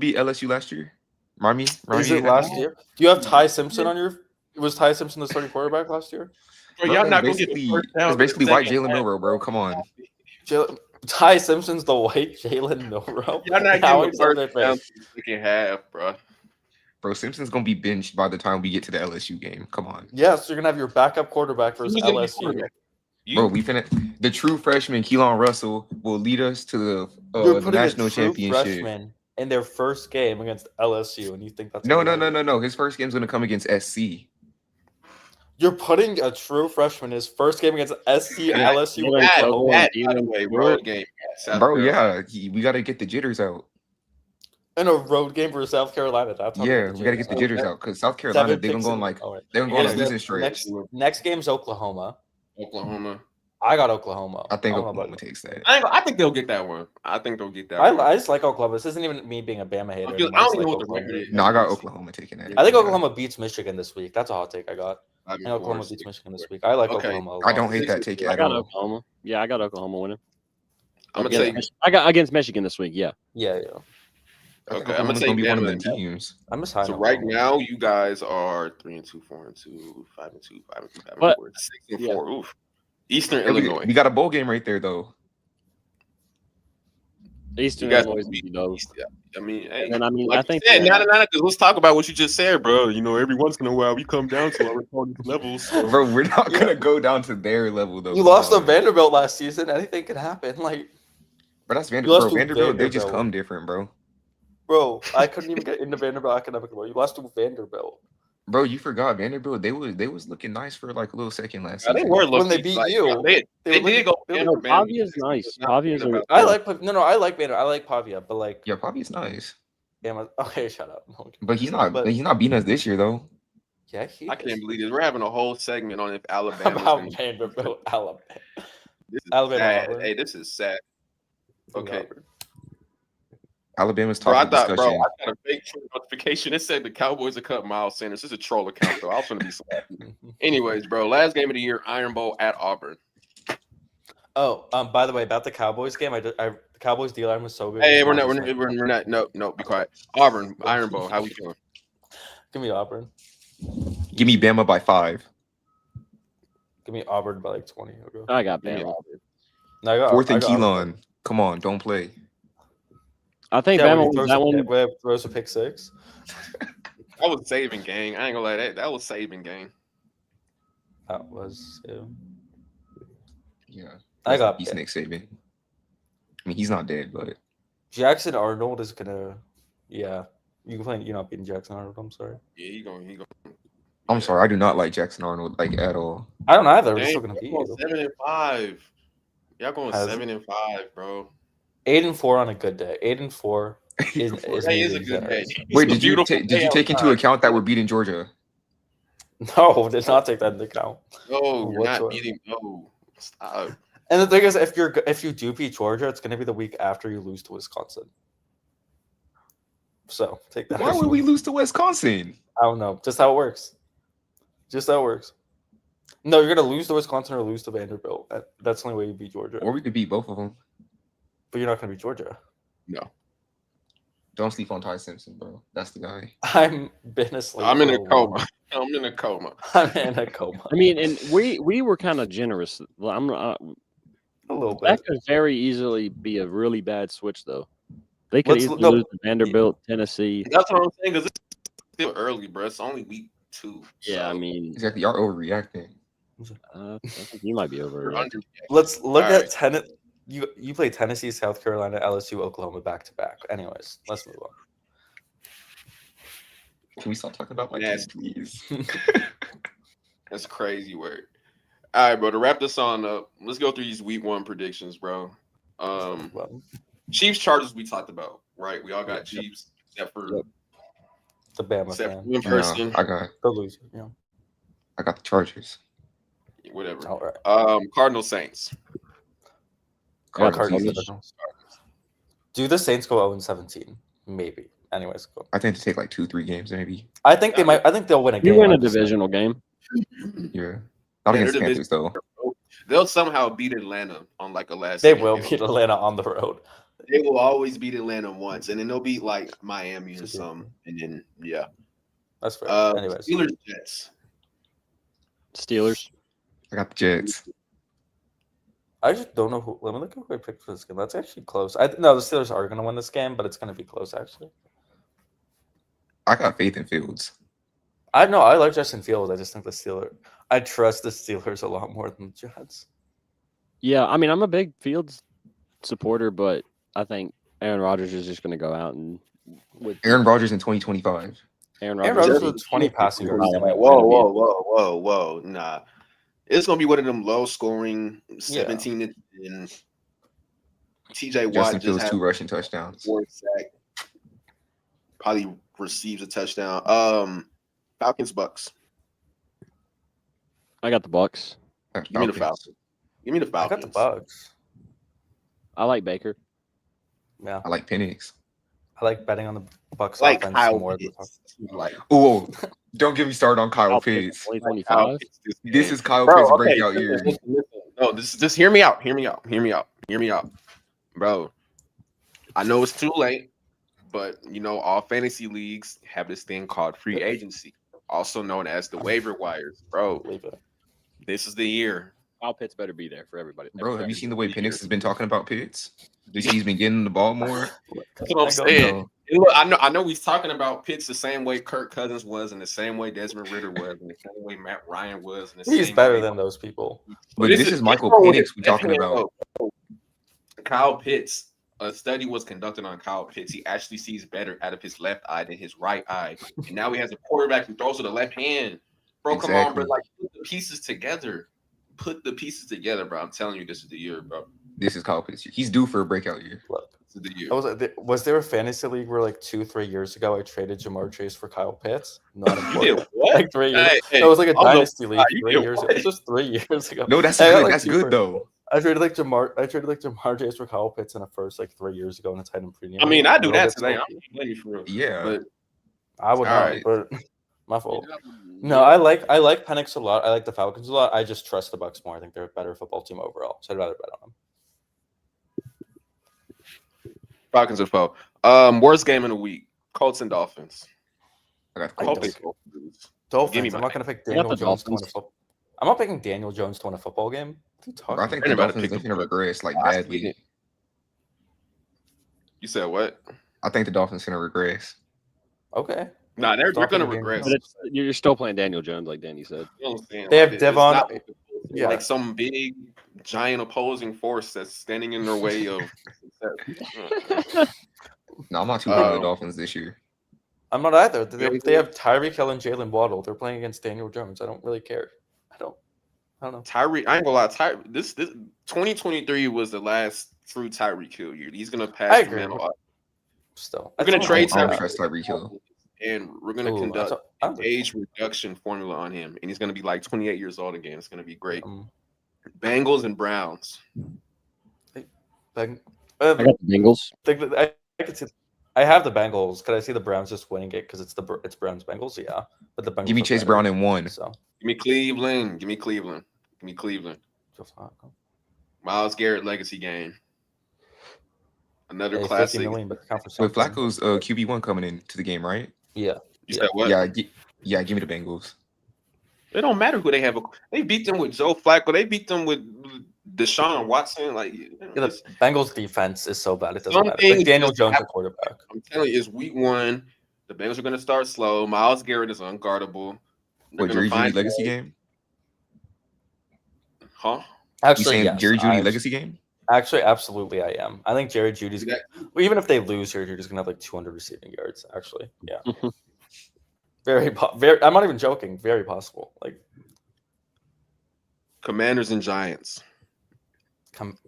beat LSU last year? Rami? Is it last year? Do you have Ty Simpson on your? Was Ty Simpson the starting quarterback last year? Bro, Bro, y'all that's not gonna get the basically- first down. That's basically white second Jalen half. Milrow, bro. Come on. Ty Simpson's the white Jalen Milrow. Y'all not How getting the is that first down fair? to the second half, bro. Bro, Simpson's gonna be benched by the time we get to the LSU game. Come on. Yes, you're gonna have your backup quarterback versus Who's gonna be LSU. quarterback? Bro, You? the true freshman Keelan Russell will lead us to You're the putting a national true championship. freshman in their first game against LSU, and you think that's No. His first game's gonna come against SC. You're putting a true freshman in his first game against SC, LSU, Jalen Carter, Oklahoma, By the way, road game. South Bro, Carolina. we gotta get the jitters out. in a road game versus South Carolina. That's how Yeah, we gotta get the jitters out because South Carolina, they're gonna go on like they're gonna go on a losing stretch. Next game's Oklahoma. Oklahoma. I got Oklahoma. I think don't know Oklahoma about- takes that. I think they'll get that one. I think they'll get that one. I just like Oklahoma. This isn't even me being a Bama hater. I don't I just even know like what the Oklahoma. record is. No, I got Oklahoma taking that. I think Oklahoma beats Michigan this week. That's a hot take I got. I I think Oklahoma beats Michigan this week. I like Okay. Oklahoma a lot. I don't hate that take I at got all. Oklahoma. Yeah, I got Oklahoma winning. I'm gonna say. I got against Michigan this week. Yeah. Yeah. I think Okay, I'm gonna Oklahoma's take gonna be one of Bama the and that. teams. I'm just high. So on right Oklahoma. now, you guys are 3-2, 4-2, 5-2, 5-2, 5-4, But- 6-4. Oof. Eastern Hey, Illinois. we got a bowl game right there though. Eastern You guys Illinois beat beat those. I mean, hey, And I mean, like I think you said, because let's talk about what you just said, bro. You know, every once in a while we come down to our opponent's levels. So. Bro, we're not gonna go down to their level though. You lost to Vanderbilt last season. Anything can happen. Like, But that's You lost to Vanderbilt, they just Vanderbilt. come different, bro. bro, I couldn't even get into Vanderbilt academically. You lost to Vanderbilt. Bro, you forgot Vanderbilt. They was looking nice for like a little second last Yeah, season. they were When they low-key, beat like, you, They they were did go. looking- No, Vanderbilt. Pavia's nice. It's not Pavia's about I that. like I like Vanderbilt. I like Pavia, but like, Yeah, Pavia's nice, damn it. Okay, shut up. but he's not beating us this year though. Yeah, he I can't believe this. We're having a whole segment on if Alabama. about Vanderbilt, Alabama. This is Alabama, sad. Auburn. Hey, this is sad. Okay. Alabama's Bro, I talking thought, bro, discussion. I got a fake Twitter notification. It said the Cowboys are cut Miles Sanders. This is a troll account, though. I was gonna be so happy. Anyways, bro, last game of the year, Iron Bowl at Auburn. Oh, by the way, about the Cowboys game, the Cowboys D line was so good. Hey, we're not. No, be quiet. Auburn, Iron Bowl. How we feeling? Give me Auburn. Give me Bama by 5. Give me Auburn by like 20. Okay. I got Yeah. Bama. No, I got, Fourth I and got Auburn. Keelan. Come on, don't play. I think Yeah, Bama when he wins throws that a one. pick- throws a pick six. That was saving gang. I ain't gonna lie. That was saving gang. That was. Yeah, I got he's Nick Saban. I mean, he's not dead, but Jackson Arnold is gonna. Yeah, you can play. You're not beating Jackson Arnold. I'm sorry. Yeah, he going. I'm sorry, I do not like Jackson Arnold like at all. I don't either. We're Dang, still gonna beat y'all you. going 7-5. Y'all going Has- 7-5, bro. 8-4 on a good day. 8-4 is Today is a good day. Wait, It's a did you beautiful did day you take into outside. account that we're beating Georgia? No, did not take that into account. No, you're not whatsoever. beating. No, stop. And the thing is, if you do beat Georgia, it's gonna be the week after you lose to Wisconsin. So take that. Why would we lose to Wisconsin? I don't know. Just how it works. Just how it works. No, you're gonna lose to Wisconsin or lose to Vanderbilt. That's the only way you beat Georgia. Or we could beat both of them. But you're not gonna beat Georgia. No, Don't sleep on Ty Simpson, bro. That's the guy. I'm been asleep. I'm in for a a coma. while. I'm in a coma. I'm in a coma. I mean, and we were kind of generous. A little bit. That could very easily be a really bad switch, though. They could Let's- easily no. lose to Vanderbilt, Tennessee. That's what I'm saying. Because it's still early, bro. It's only week 2. Yeah, I so mean, Exactly. Y'all overreacting. I think you might be over. we're under. Let's look All at right. Tennessee. You play Tennessee, South Carolina, LSU, Oklahoma back to back. Anyways, let's move on. Can we stop talking about my team, Nasty. please? That's crazy work. All right, bro. To wrap this on up, let's go through these week 1 predictions, bro. Well, Chiefs Chargers we talked about, right? We all got Chiefs except for the Bama except for fan. one person. The loser. Yeah. I got the Chargers. Whatever. All right. Cardinal Saints. Cardinals. Cardinals. Do the Saints go 0-17? Maybe. Anyways, go. I think to take like 2-3 games, maybe. I think they might. I think they'll win a game. You win a I'm just saying. divisional game. Yeah. Not Yeah, against they're Panthers though. They'll somehow beat Atlanta on like a last. They second will game. beat Atlanta on the road. They will always beat Atlanta once, and then they'll beat like Miami or something, and then yeah. That's fair. Anyways, Steelers Jets. Steelers. I got the Jets. I just don't know who. Let me look at who I picked for this game. That's actually close. No, the Steelers are going to win this game, but it's going to be close actually. I got faith in Fields. I know I like Justin Fields. I just think the Steelers. I trust the Steelers a lot more than the Jets. Yeah, I mean, I'm a big Fields supporter, but I think Aaron Rodgers is just going to go out and with Aaron Rodgers in 2025. Aaron Aaron Rodgers Rodgers with 20 passing yards. Whoa. Nah. It's gonna be one of them low scoring 17 and TJ Watt Justin just Fields had 2 rushing touchdowns. 4 sack. Probably receives a touchdown. Falcons Bucks. I got the Bucks. Give me the Falcons. Give me the I Falcons. got the Bucks. I like Baker. Yeah, I like Penix. I like betting on the Bucks Like offense Kyle more. Pitts. Like Oh, don't get me started on Kyle Pitts. 2025. This is Kyle Bro, Pitts' okay, breakout year. listen. No, just hear me out. Bro, I know it's too late, but all fantasy leagues have this thing called free agency, also known as the waiver wires. Bro, this is the year. Kyle Pitts better be there for everybody. Bro, have you seen the way Penix has been talking about Pitts? He's been getting the ball more. That's what I'm saying. And look, I know he's talking about Pitts the same way Kirk Cousins was, and the same way Desmond Ridder was, and the same way Matt Ryan was. And He's better than those people. But this is Michael Penix we're talking about. Kyle Pitts. A study was conducted on Kyle Pitts. He actually sees better out of his left eye than his right eye. And now he has a quarterback who throws with the left hand. Bro, come on, bro. Like, put the pieces together. Bro. I'm telling you, this is the year, bro. This is Kyle Pitts. He's due for a breakout year. This is the year. Was there a fantasy league where like 2-3 years ago I traded Jamar Chase for Kyle Pitts? Not You did what? like 3 years. Hey, That was like a dynasty league you 3 did years ago. what? It was just 3 years ago. No, that's I got, good. like, That's good though. I traded like Jamar Chase for Kyle Pitts in a first like 3 years ago in a tight end premium. I mean, I do No, that that's today. not- I'm blaming you for real. Yeah. But I would All not, right. but my fault. No, I like Penix a lot. I like the Falcons a lot. I just trust the Bucks more. I think they're a better football team overall. So I'd rather bet on them. Falcons are foe. Worst game in the week. Colts and Dolphins. I got I the hope Colts. they go lose. Dolphins. Give me I'm my- not going to pick got Daniel the Jones to win a Dolphins. football. I'm not picking Daniel Jones to win a football game. What are you talking Bro, I think They're the about to Dolphins pick are the going to regress like I see badly. it. You said what? I think the Dolphins are going to regress. Okay. Nah, they're Talking going to game. regress. But you're still playing Daniel Jones, like Danny said. You know what I'm saying? They have It's Devon- not like yeah. like some big, giant opposing force that's standing in their way of success. No, I'm not too big on the Dolphins this year. I'm not either. They have Tyreek Hill and Jalen Waddle. They're playing against Daniel Jones. I don't really care. I don't know. Tyreek, I ain't gonna lie. This 2023 was the last true Tyreek Hill year. He's gonna pass I the agree. mantle off. Still, We're gonna That's trade all I don't right. trust Tyreek Hill. and we're gonna Ooh, conduct I'm- an age reduction formula on him, and he's gonna be like 28 years old again. It's gonna be great. um, Bengals and Browns. Beng- I got the Bengals. I could see. I have the Bengals. Could I see the Browns just winning it because it's Browns Bengals? Yeah, but the Bengals. Give me are Chase better, Brown in 1. So Give me Cleveland. Give me Cleveland. Give me Cleveland. Myles Garrett legacy game. Another Hey, 50 classic. million, but count for With something. Flacco's QB1 coming into the game, right? Yeah. You said what? Yeah, give me the Bengals. It don't matter who they have. They beat them with Joe Flacco. They beat them with Deshaun Watson. Like, Yeah, the Bengals defense is so bad it doesn't Some matter. things Like Daniel just Jones, happen. a quarterback. I'm telling you, it's week 1. The Bengals are going to start slow. Myles Garrett is unguardable. They're What, gonna Jerry Judy find- legacy game? Huh? You Actually, saying yes. Jerry Judy legacy game? Actually, absolutely, I am. I think Jerry Judy's. That- Well, even if they lose, Jerry Judy's gonna have like 200 receiving yards. Actually, yeah. very. I'm not even joking. Very possible. Like Commanders and Giants.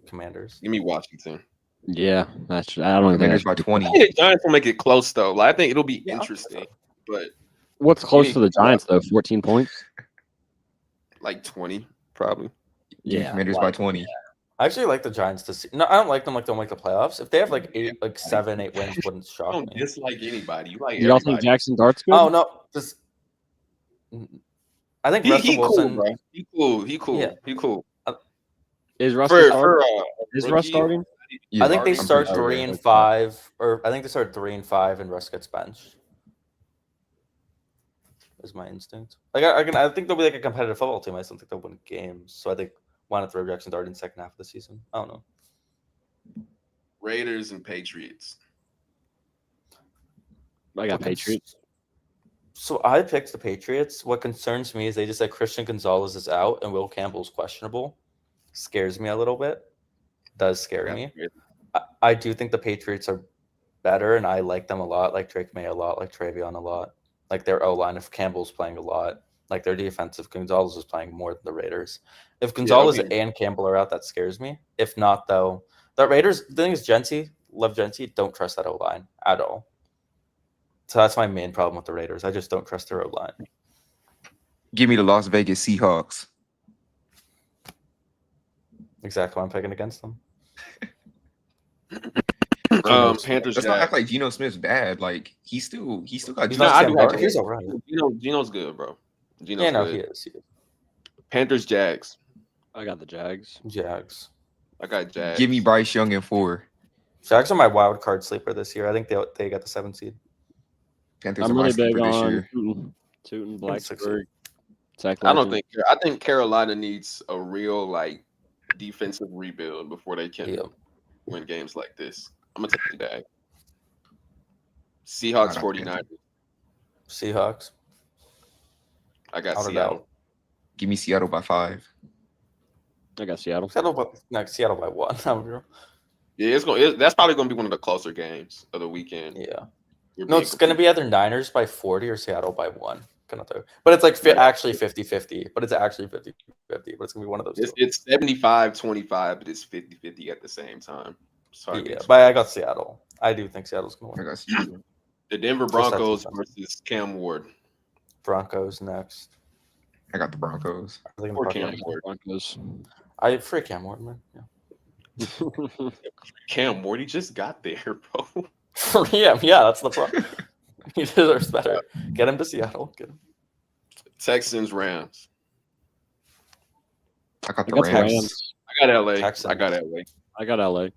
Commanders. Give me Washington. Yeah, that's. I don't even Commanders think. by 20. I think the Giants will make it close though. Like, I think it'll be Yeah. interesting, but What's close to the Giants though? 14 points. like 20 probably. Yeah, Commanders by 20. I actually like the Giants to see. No, I don't like them. Like they'll make the playoffs. If they have like 7, 8 wins, wouldn't You shock don't me. dislike anybody. You like Y'all think everybody. Jackson Dart's good? Oh no, just. I think Russell He cool, Wilson. bro. He cool. He cool. Yeah. He cool. Is Russ For starting? Is Russ rookie, starting? Yeah, I think they I'm start pretty sure, 3 yeah. and 5, or I think they start 3 and 5, and Russ gets benched. Is my instinct. Like I think they'll be like a competitive football team. I just don't think they'll win games. So I think why not throw Jackson Dart in the second half of the season? I don't know. Raiders and Patriots. I got Patriots. So I picked the Patriots. What concerns me is they just said Christian Gonzalez is out and Will Campbell's questionable. Scares me a little bit. Does scare me. I do think the Patriots are better, and I like them a lot. Like Drake May a lot, like Travion a lot. Like their O-line, if Campbell's playing a lot. Like their defensive, Gonzalez is playing more than the Raiders. If Gonzalez and Campbell are out, that scares me. If not, though, the Raiders, the thing is, love Genty, don't trust that O-line at all. So that's my main problem with the Raiders. I just don't trust their O-line. Give me the Las Vegas Seahawks. Exactly why I'm picking against them. Panthers. Let's not act like Geno Smith's bad. Like he still got. He's decent not I Sam do Darnold. have He's all right. Geno's good, bro. Geno's Yeah, no, good. he is. Panthers, Jags. I got the Jags. Jags. I got Jags. Give me Bryce Young in 4. Jags are my wild card sleeper this year. I think they got the 7th seed. Panthers I'm are my really big sleeper this on year. Tootin, Six. Blacksburg. I think Carolina needs a real like defensive rebuild before they can win games like this. I'm gonna take the Jags. Seahawks, 49ers. Seahawks. I got Out of Seattle. doubt. Give me Seattle by 5. I got Seattle. Seattle by 1. Yeah, that's probably gonna be one of the closer games of the weekend. Yeah. You're No, being it's going to be either Niners by 40 or Seattle by 1. But it's like actually 50-50. But it's actually 50-50. But it's going to be one of those two. It's 75-25, but it's 50-50 at the same time. Sorry. Yeah, but I got Seattle. I do think Seattle's going to I win. got Seattle. The Denver Broncos versus Cam Ward. Broncos next. I got the Broncos. Or Cam Ward. Broncos. I free Cam Ward, man. Yeah. Cam Ward, he just got there, bro. yeah, that's the problem. He deserves better. Get him to Seattle. Get him. Texans, Rams. I got the I got the Rams. Rams. I got LA. Texans. I got LA. I got LA.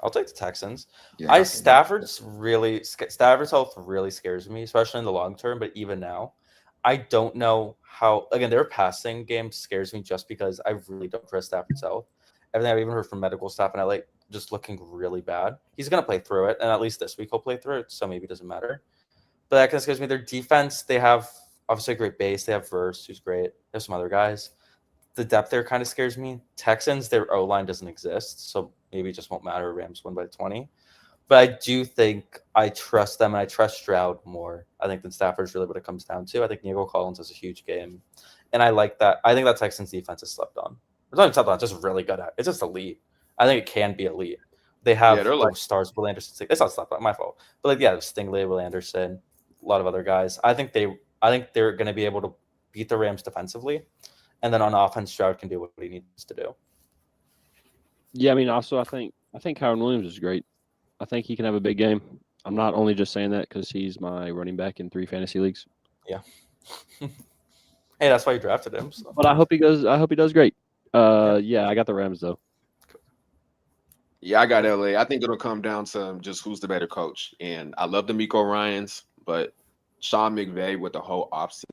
I'll take the Texans. Yeah, I got the Stafford's health really scares me, especially in the long term. But even now, I don't know how. Again, their passing game scares me just because I really don't trust Stafford's health. Everything I've even heard from medical staff in LA just looking really bad. He's gonna play through it, and at least this week he'll play through it. So maybe it doesn't matter. But that kind of scares me. Their defense, they have obviously a great base. They have Verse, who's great. There's some other guys. The depth there kind of scares me. Texans, their O-line doesn't exist, so maybe it just won't matter. Rams win by 20. But I do think I trust them, and I trust Stroud more, I think, than Stafford's really what it comes down to. I think Nico Collins has a huge game, and I like that. I think that Texans defense is slept on. It's not even slept on, it's just really good at it. It's just elite. I think it can be elite. They have stars, Will Anderson. It's not slept on, my fault. But Stingley, Will Anderson, a lot of other guys. I think they're going to be able to beat the Rams defensively. And then on offense, Stroud can do what he needs to do. Yeah, I mean, also I think Kyron Williams is great. I think he can have a big game. I'm not only just saying that because he's my running back in 3 fantasy leagues. Yeah. Hey, that's why you drafted him. So. But I hope he does great. Yeah, I got the Rams though. Yeah, I got LA. I think it'll come down to just who's the better coach. And I love the Miko Ryans, but Sean McVay with the whole offseason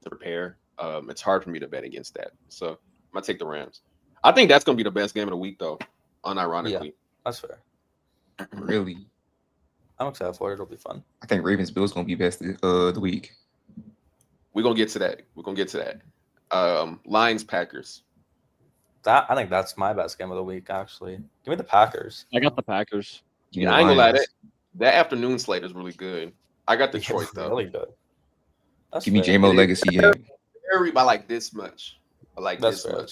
to prepare, it's hard for me to bet against that. So I'm gonna take the Rams. I think that's gonna be the best game of the week, though. Unironically, yeah, that's fair. Really, I'm excited for it. It'll be fun. I think Ravens Bills gonna be best the week. We're gonna get to that. Lions Packers. I think that's my best game of the week. Actually, give me the Packers. I got the Packers. Yeah, I ain't gonna lie. That afternoon slate is really good. I got Detroit though. Really good. That's Give me fair. JMO legacy game. By like this much. That's fair.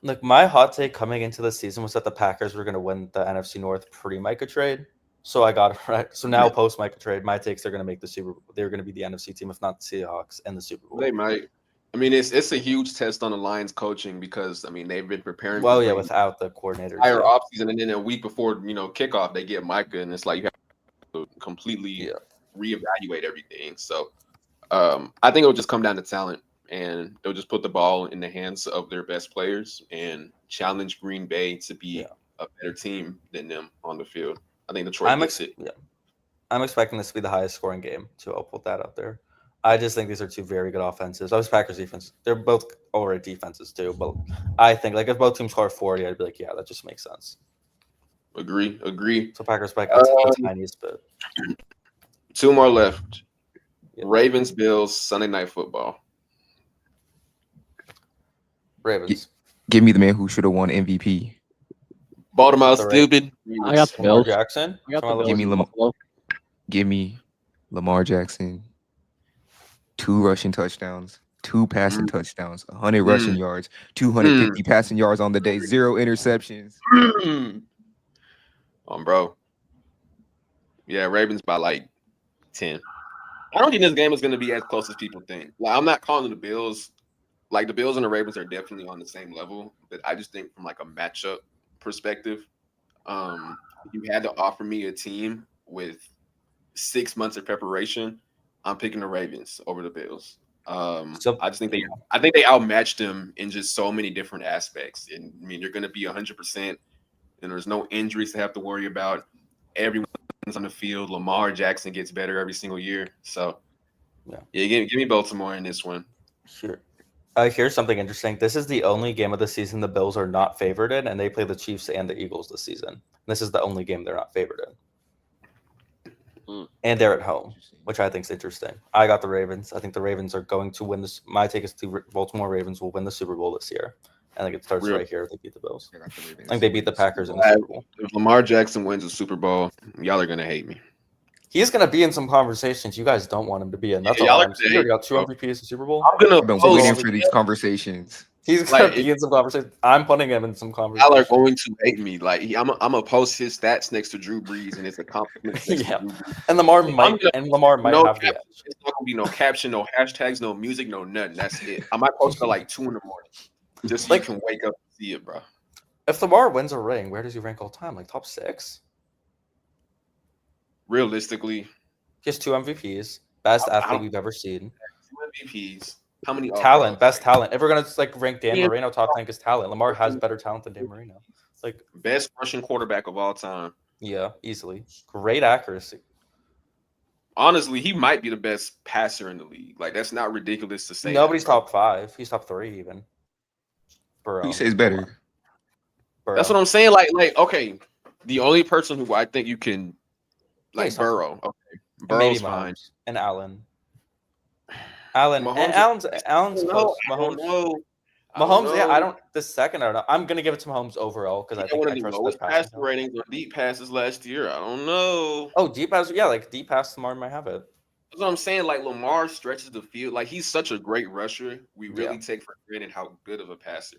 Look, my hot take coming into the season was that the Packers were going to win the NFC North pre-Micah trade. So I got it right. So now post-Micah trade, my takes are going to make the Super Bowl. They're going to be the NFC team, if not the Seahawks, and the Super Bowl. They might. I mean, it's a huge test on the Lions coaching because they've been preparing. Well, yeah, without the coordinators. Entire offseason, and then a week before kickoff, they get Micah, and it's like you have to completely reevaluate everything. So I think it'll just come down to talent, and they'll just put the ball in the hands of their best players and challenge Green Bay to be a better team than them on the field. I think Detroit gets it. Yeah, I'm expecting this to be the highest scoring game, so I'll put that out there. I just think these are two very good offenses. I was Packers defense. They're both already defenses too, but I think if both teams score 40, I'd be like, yeah, that just makes sense. Agree. So Packers by the tiniest bit. 2 more left. Yeah. Ravens, Bills, Sunday Night Football. Ravens. Give me the man who should have won MVP. Baltimore, The Ra- stupid. I got the Lamar Bills. Jackson. I got the Come on, Bills. Give me in Lamar. Buffalo. Give me Lamar Jackson. 2 rushing touchdowns, 2 passing touchdowns, 100 rushing yards, 250 passing yards on the day, 0 interceptions. Bro. Yeah, Ravens by like 10. I don't think this game is going to be as close as people think. Like, I'm not calling the Bills. Like, the Bills and the Ravens are definitely on the same level, but I just think from like a matchup perspective, you had to offer me a team with 6 months of preparation. I'm picking the Ravens over the Bills. I just think I think they outmatched them in just so many different aspects. And I mean, you're going to be 100%, and there's no injuries to have to worry about. Everyone's on the field. Lamar Jackson gets better every single year. So, yeah, give me Baltimore in this one. Sure. Here's something interesting. This is the only game of the season the Bills are not favored in, and they play the Chiefs and the Eagles this season. This is the only game they're not favored in. And they're at home, which I think is interesting. I got the Ravens. I think the Ravens are going to win this. My take is the Baltimore Ravens will win the Super Bowl this year. I think it starts right here if they beat the Bills. I think they beat the Packers in the Super Bowl. If Lamar Jackson wins the Super Bowl, y'all are going to hate me. He's going to be in some conversations you guys don't want him to be in. That's all I'm saying. He already got 2 MVPs in the Super Bowl. I've been waiting for these conversations. He's going to be in some conversations. I'm putting him in some conversations. Y'all are going to hate me. Like, I'm going to post his stats next to Drew Brees, and it's a compliment. Yeah. And Lamar might have the edge. It's not going to be no caption, no hashtags, no music, no nothing. That's it. I might post it at like 2 in the morning just so you can wake up and see it, bro. If Lamar wins a ring, where does he rank all time? Like top 6? Realistically, he has 2 MVPs, best athlete we've ever seen. 2 MVPs. How many talent? Best talent. If we're gonna like rank Dan Marino top 10 as talent, Lamar has better talent than Dan Marino. Like best rushing quarterback of all time. Yeah, easily. Great accuracy. Honestly, he might be the best passer in the league. Like that's not ridiculous to say. Nobody's top 5. He's top 3 even. Who says better? That's what I'm saying. Like okay, the only person who I think you can Burrow. Okay, Burrow's fine. And Allen. Allen's close. Mahomes, yeah, I don't. The second, I don't know. I'm gonna give it to Mahomes overall because I think one of the lowest passer ratings on deep passes last year. I don't know. Oh, deep pass, yeah, like deep pass, Lamar might have it. That's what I'm saying. Like Lamar stretches the field. Like he's such a great rusher. We really take for granted how great of a passer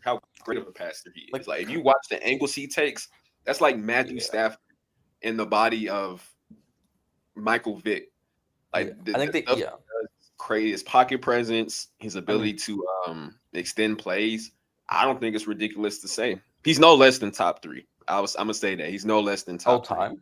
he is. Like if you watch the angles he takes, that's like Matthew Stafford in the body of Michael Vick. Like I think crazy. His pocket presence, his ability to extend plays. I don't think it's ridiculous to say he's no less than top 3. I'm gonna say that he's no less than top all time. 3.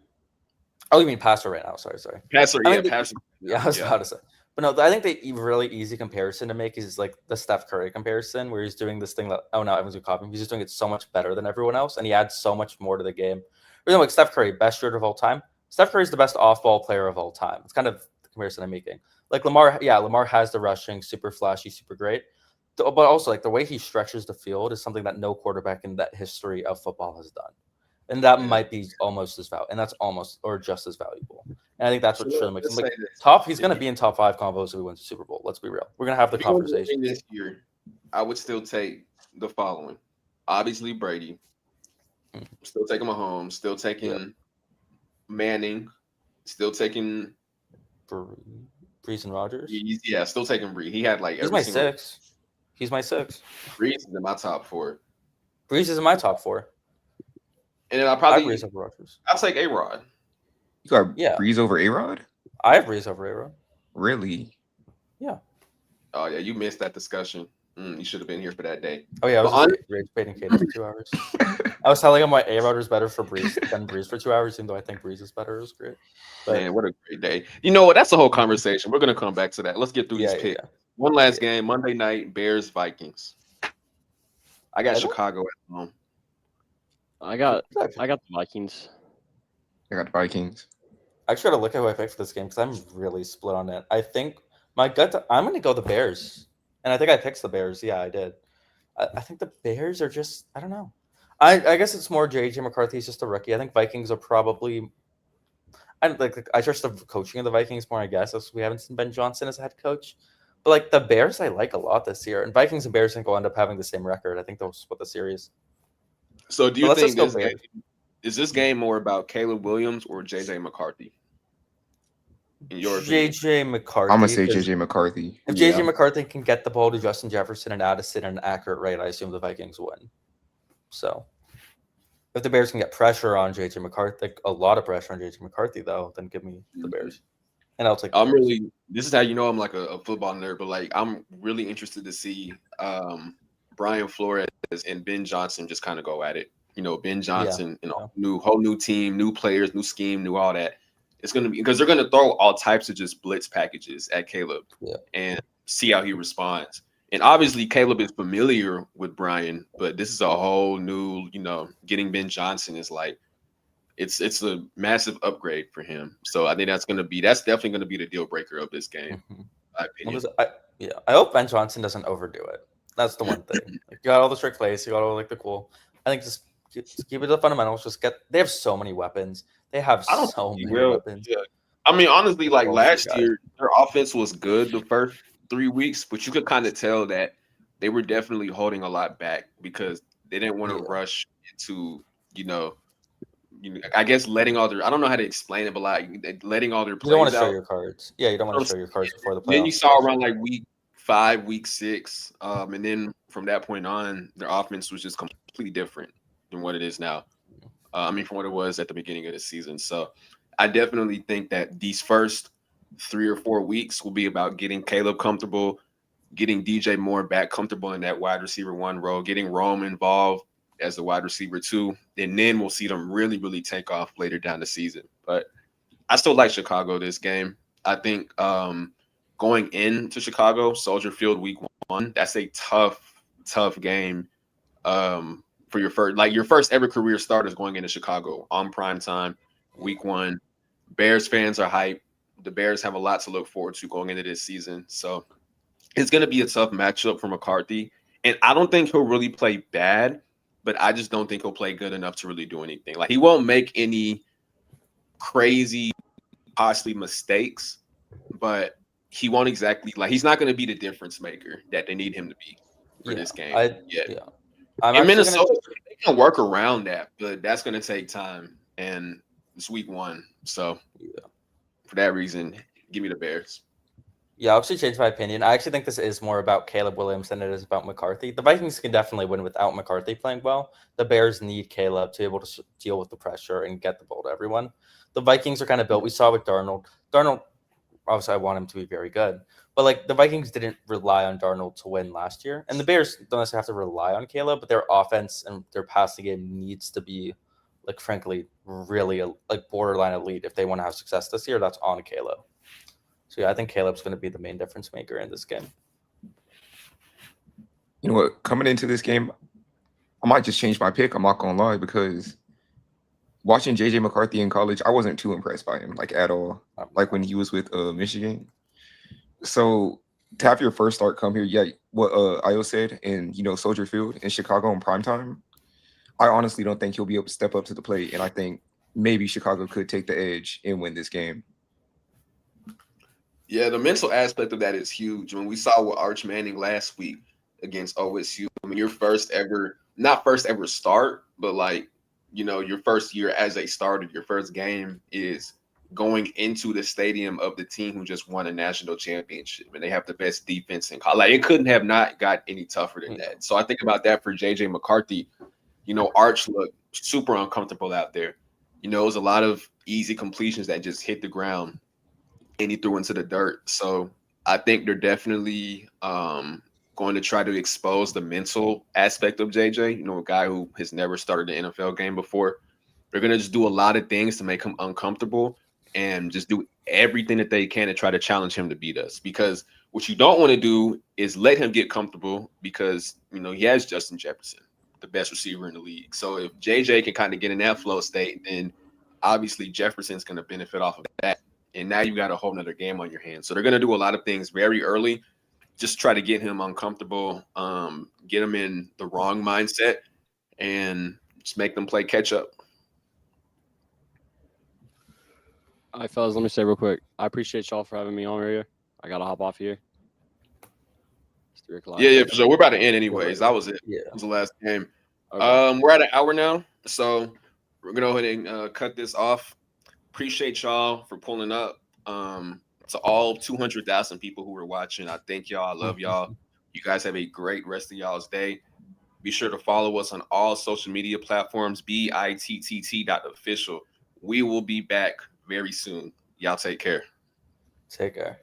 Oh, you mean passer right now? Sorry. Passer, passer. Yeah, I was about to say. But no, I think the really easy comparison to make is like the Steph Curry comparison, where he's doing this thing that everyone's gonna copy him. He's just doing it so much better than everyone else, and he adds so much more to the game. Like Steph Curry, best shooter of all time. Steph Curry is the best off-ball player of all time. It's kind of the comparison I'm making. Like Lamar has the rushing, super flashy, super great. But also, like the way he stretches the field is something that no quarterback in that history of football has done. And that might be almost as valuable. And that's almost or just as valuable. And I think that's what should make him he's going to be in top 5 combos if he wins the Super Bowl. Let's be real. We're going to have the conversation. This year, I would still take the following. Obviously, Brady. Still taking Mahomes. Still taking Manning. Still taking Brees and Rodgers. Yeah, still taking Brees. He had like He's my 6. He's my 6. Brees is in my top 4. Brees is in my top 4. And then I'll probably Brees over Rodgers. I'll take A-Rod. You got Brees over A-Rod? I have Brees over A-Rod. Really? Yeah. Oh yeah, you missed that discussion. You should have been here for that day. Oh yeah, I was rage baiting Katie for 2 hours. I was telling him why A-Rod was better for Brees than Brees for 2 hours, even though I think Brees is better. It was great. But, man, what a great day. You know what? That's a whole conversation. We're gonna come back to that. Let's get through these picks. One last game, Monday night, Bears Vikings. I got Chicago at home. I got the Vikings. I got the Vikings. I actually got to look at who I picked for this game because I'm really split on it. I think my gut, I'm going to go the Bears. And I think I picked the Bears. Yeah, I did. I think the Bears are just, I don't know. I guess it's more J.J. McCarthy's just a rookie. I think Vikings are probably, I trust the coaching of the Vikings more, I guess. As we haven't seen Ben Johnson as a head coach. But like the Bears, I like a lot this year. And Vikings and Bears think will end up having the same record. I think they'll split the series. So do But you let's think just go Bears. is this game more about Caleb Williams or JJ McCarthy? In your opinion? JJ McCarthy. I'm gonna say 'cause JJ McCarthy. If JJ McCarthy can get the ball to Justin Jefferson and Addison at an accurate rate, I assume the Vikings win. So if the Bears can get pressure on JJ McCarthy, like a lot of pressure on JJ McCarthy, though, then give me the Bears. And I'll take the Bears. This is how you know I'm like a football nerd, but like I'm really interested to see Brian Flores and Ben Johnson just kind of go at it. You know, Ben Johnson, whole new team, new players, new scheme, new all that. It's gonna be because they're gonna throw all types of just blitz packages at Caleb and see how he responds. And obviously Caleb is familiar with Brian, but this is a whole new, getting Ben Johnson is like it's a massive upgrade for him. So I think that's definitely gonna be the deal breaker of this game. My opinion. I hope Ben Johnson doesn't overdo it. That's the one thing. Like, you got all the trick plays, you got all like the cool. I think just keep it the fundamentals. They have so many weapons. They have so many weapons. Yeah. I mean, honestly, like last year, their offense was good the first 3 weeks, but you could kind of tell that they were definitely holding a lot back because they didn't want to rush into, I guess letting all their, I don't know how to explain it, but like letting all their plays You don't want to out. show your cards. Yeah, you don't want to show your cards before the playoffs. Then you saw around like week 5, week 6, and then from that point on, their offense was just completely different than what it is now. From what it was at the beginning of the season. So I definitely think that these first 3 or 4 weeks will be about getting Caleb comfortable, getting DJ Moore back comfortable in that wide receiver 1 role, getting Rome involved as the wide receiver 2, and then we'll see them really, really take off later down the season. But I still like Chicago this game. I think going into Chicago, Soldier Field week 1, that's a tough game for your first ever career starters going into Chicago on prime time, week 1. Bears fans are hyped. The Bears have a lot to look forward to going into this season. So it's going to be a tough matchup for McCarthy. And I don't think he'll really play bad, but I just don't think he'll play good enough to really do anything. Like, he won't make any crazy, costly mistakes, but he won't exactly – like, he's not going to be the difference maker that they need him to be for this game. In Minnesota, they can work around that, but that's going to take time, and it's week 1. So for that reason, give me the Bears. Yeah, I'll actually change my opinion. I actually think this is more about Caleb Williams than it is about McCarthy. The Vikings can definitely win without McCarthy playing well. The Bears need Caleb to be able to deal with the pressure and get the ball to everyone. The Vikings are kind of built. We saw with Darnold. Darnold, obviously, I want him to be very good. But like the Vikings didn't rely on Darnold to win last year. And the Bears don't necessarily have to rely on Caleb, but their offense and their passing game needs to be, like, frankly, really like borderline elite if they want to have success this year. That's on Caleb. So yeah, I think Caleb's going to be the main difference maker in this game. You know what? Coming into this game, I might just change my pick. I'm not gonna lie, because watching JJ McCarthy in college, I wasn't too impressed by him, like, at all. Like when he was with Michigan. So to have your first start come here, what Io said in Soldier Field in Chicago in primetime, I honestly don't think he'll be able to step up to the plate, and I think maybe Chicago could take the edge and win this game. Yeah, the mental aspect of that is huge. When we saw with Arch Manning last week against OSU, I mean, your not first ever start, but like, your first year as a starter, your first game is going into the stadium of the team who just won a national championship, and they have the best defense in college. Like, it couldn't have not got any tougher than that. So I think about that for JJ McCarthy. Arch looked super uncomfortable out there. It was a lot of easy completions that just hit the ground and he threw into the dirt. So I think they're definitely going to try to expose the mental aspect of JJ, a guy who has never started an NFL game before. They're going to just do a lot of things to make him uncomfortable and just do everything that they can to try to challenge him to beat us. Because what you don't want to do is let him get comfortable, because, he has Justin Jefferson, the best receiver in the league. So if JJ can kind of get in that flow state, then obviously Jefferson's going to benefit off of that. And now you got a whole nother game on your hands. So they're going to do a lot of things very early, just try to get him uncomfortable, get him in the wrong mindset, and just make them play catch up. All right, fellas, let me say real quick. I appreciate y'all for having me on here. I gotta hop off here. It's 3:00. Yeah, for sure. We're about to end anyways. That was it. Yeah. That was the last game. Okay. We're at an hour now, so we're gonna go ahead and cut this off. Appreciate y'all for pulling up. To all 200,000 people who were watching, I thank y'all. I love y'all. You guys have a great rest of y'all's day. Be sure to follow us on all social media platforms, BITTT.official. We will be back very soon. Y'all take care. Take care.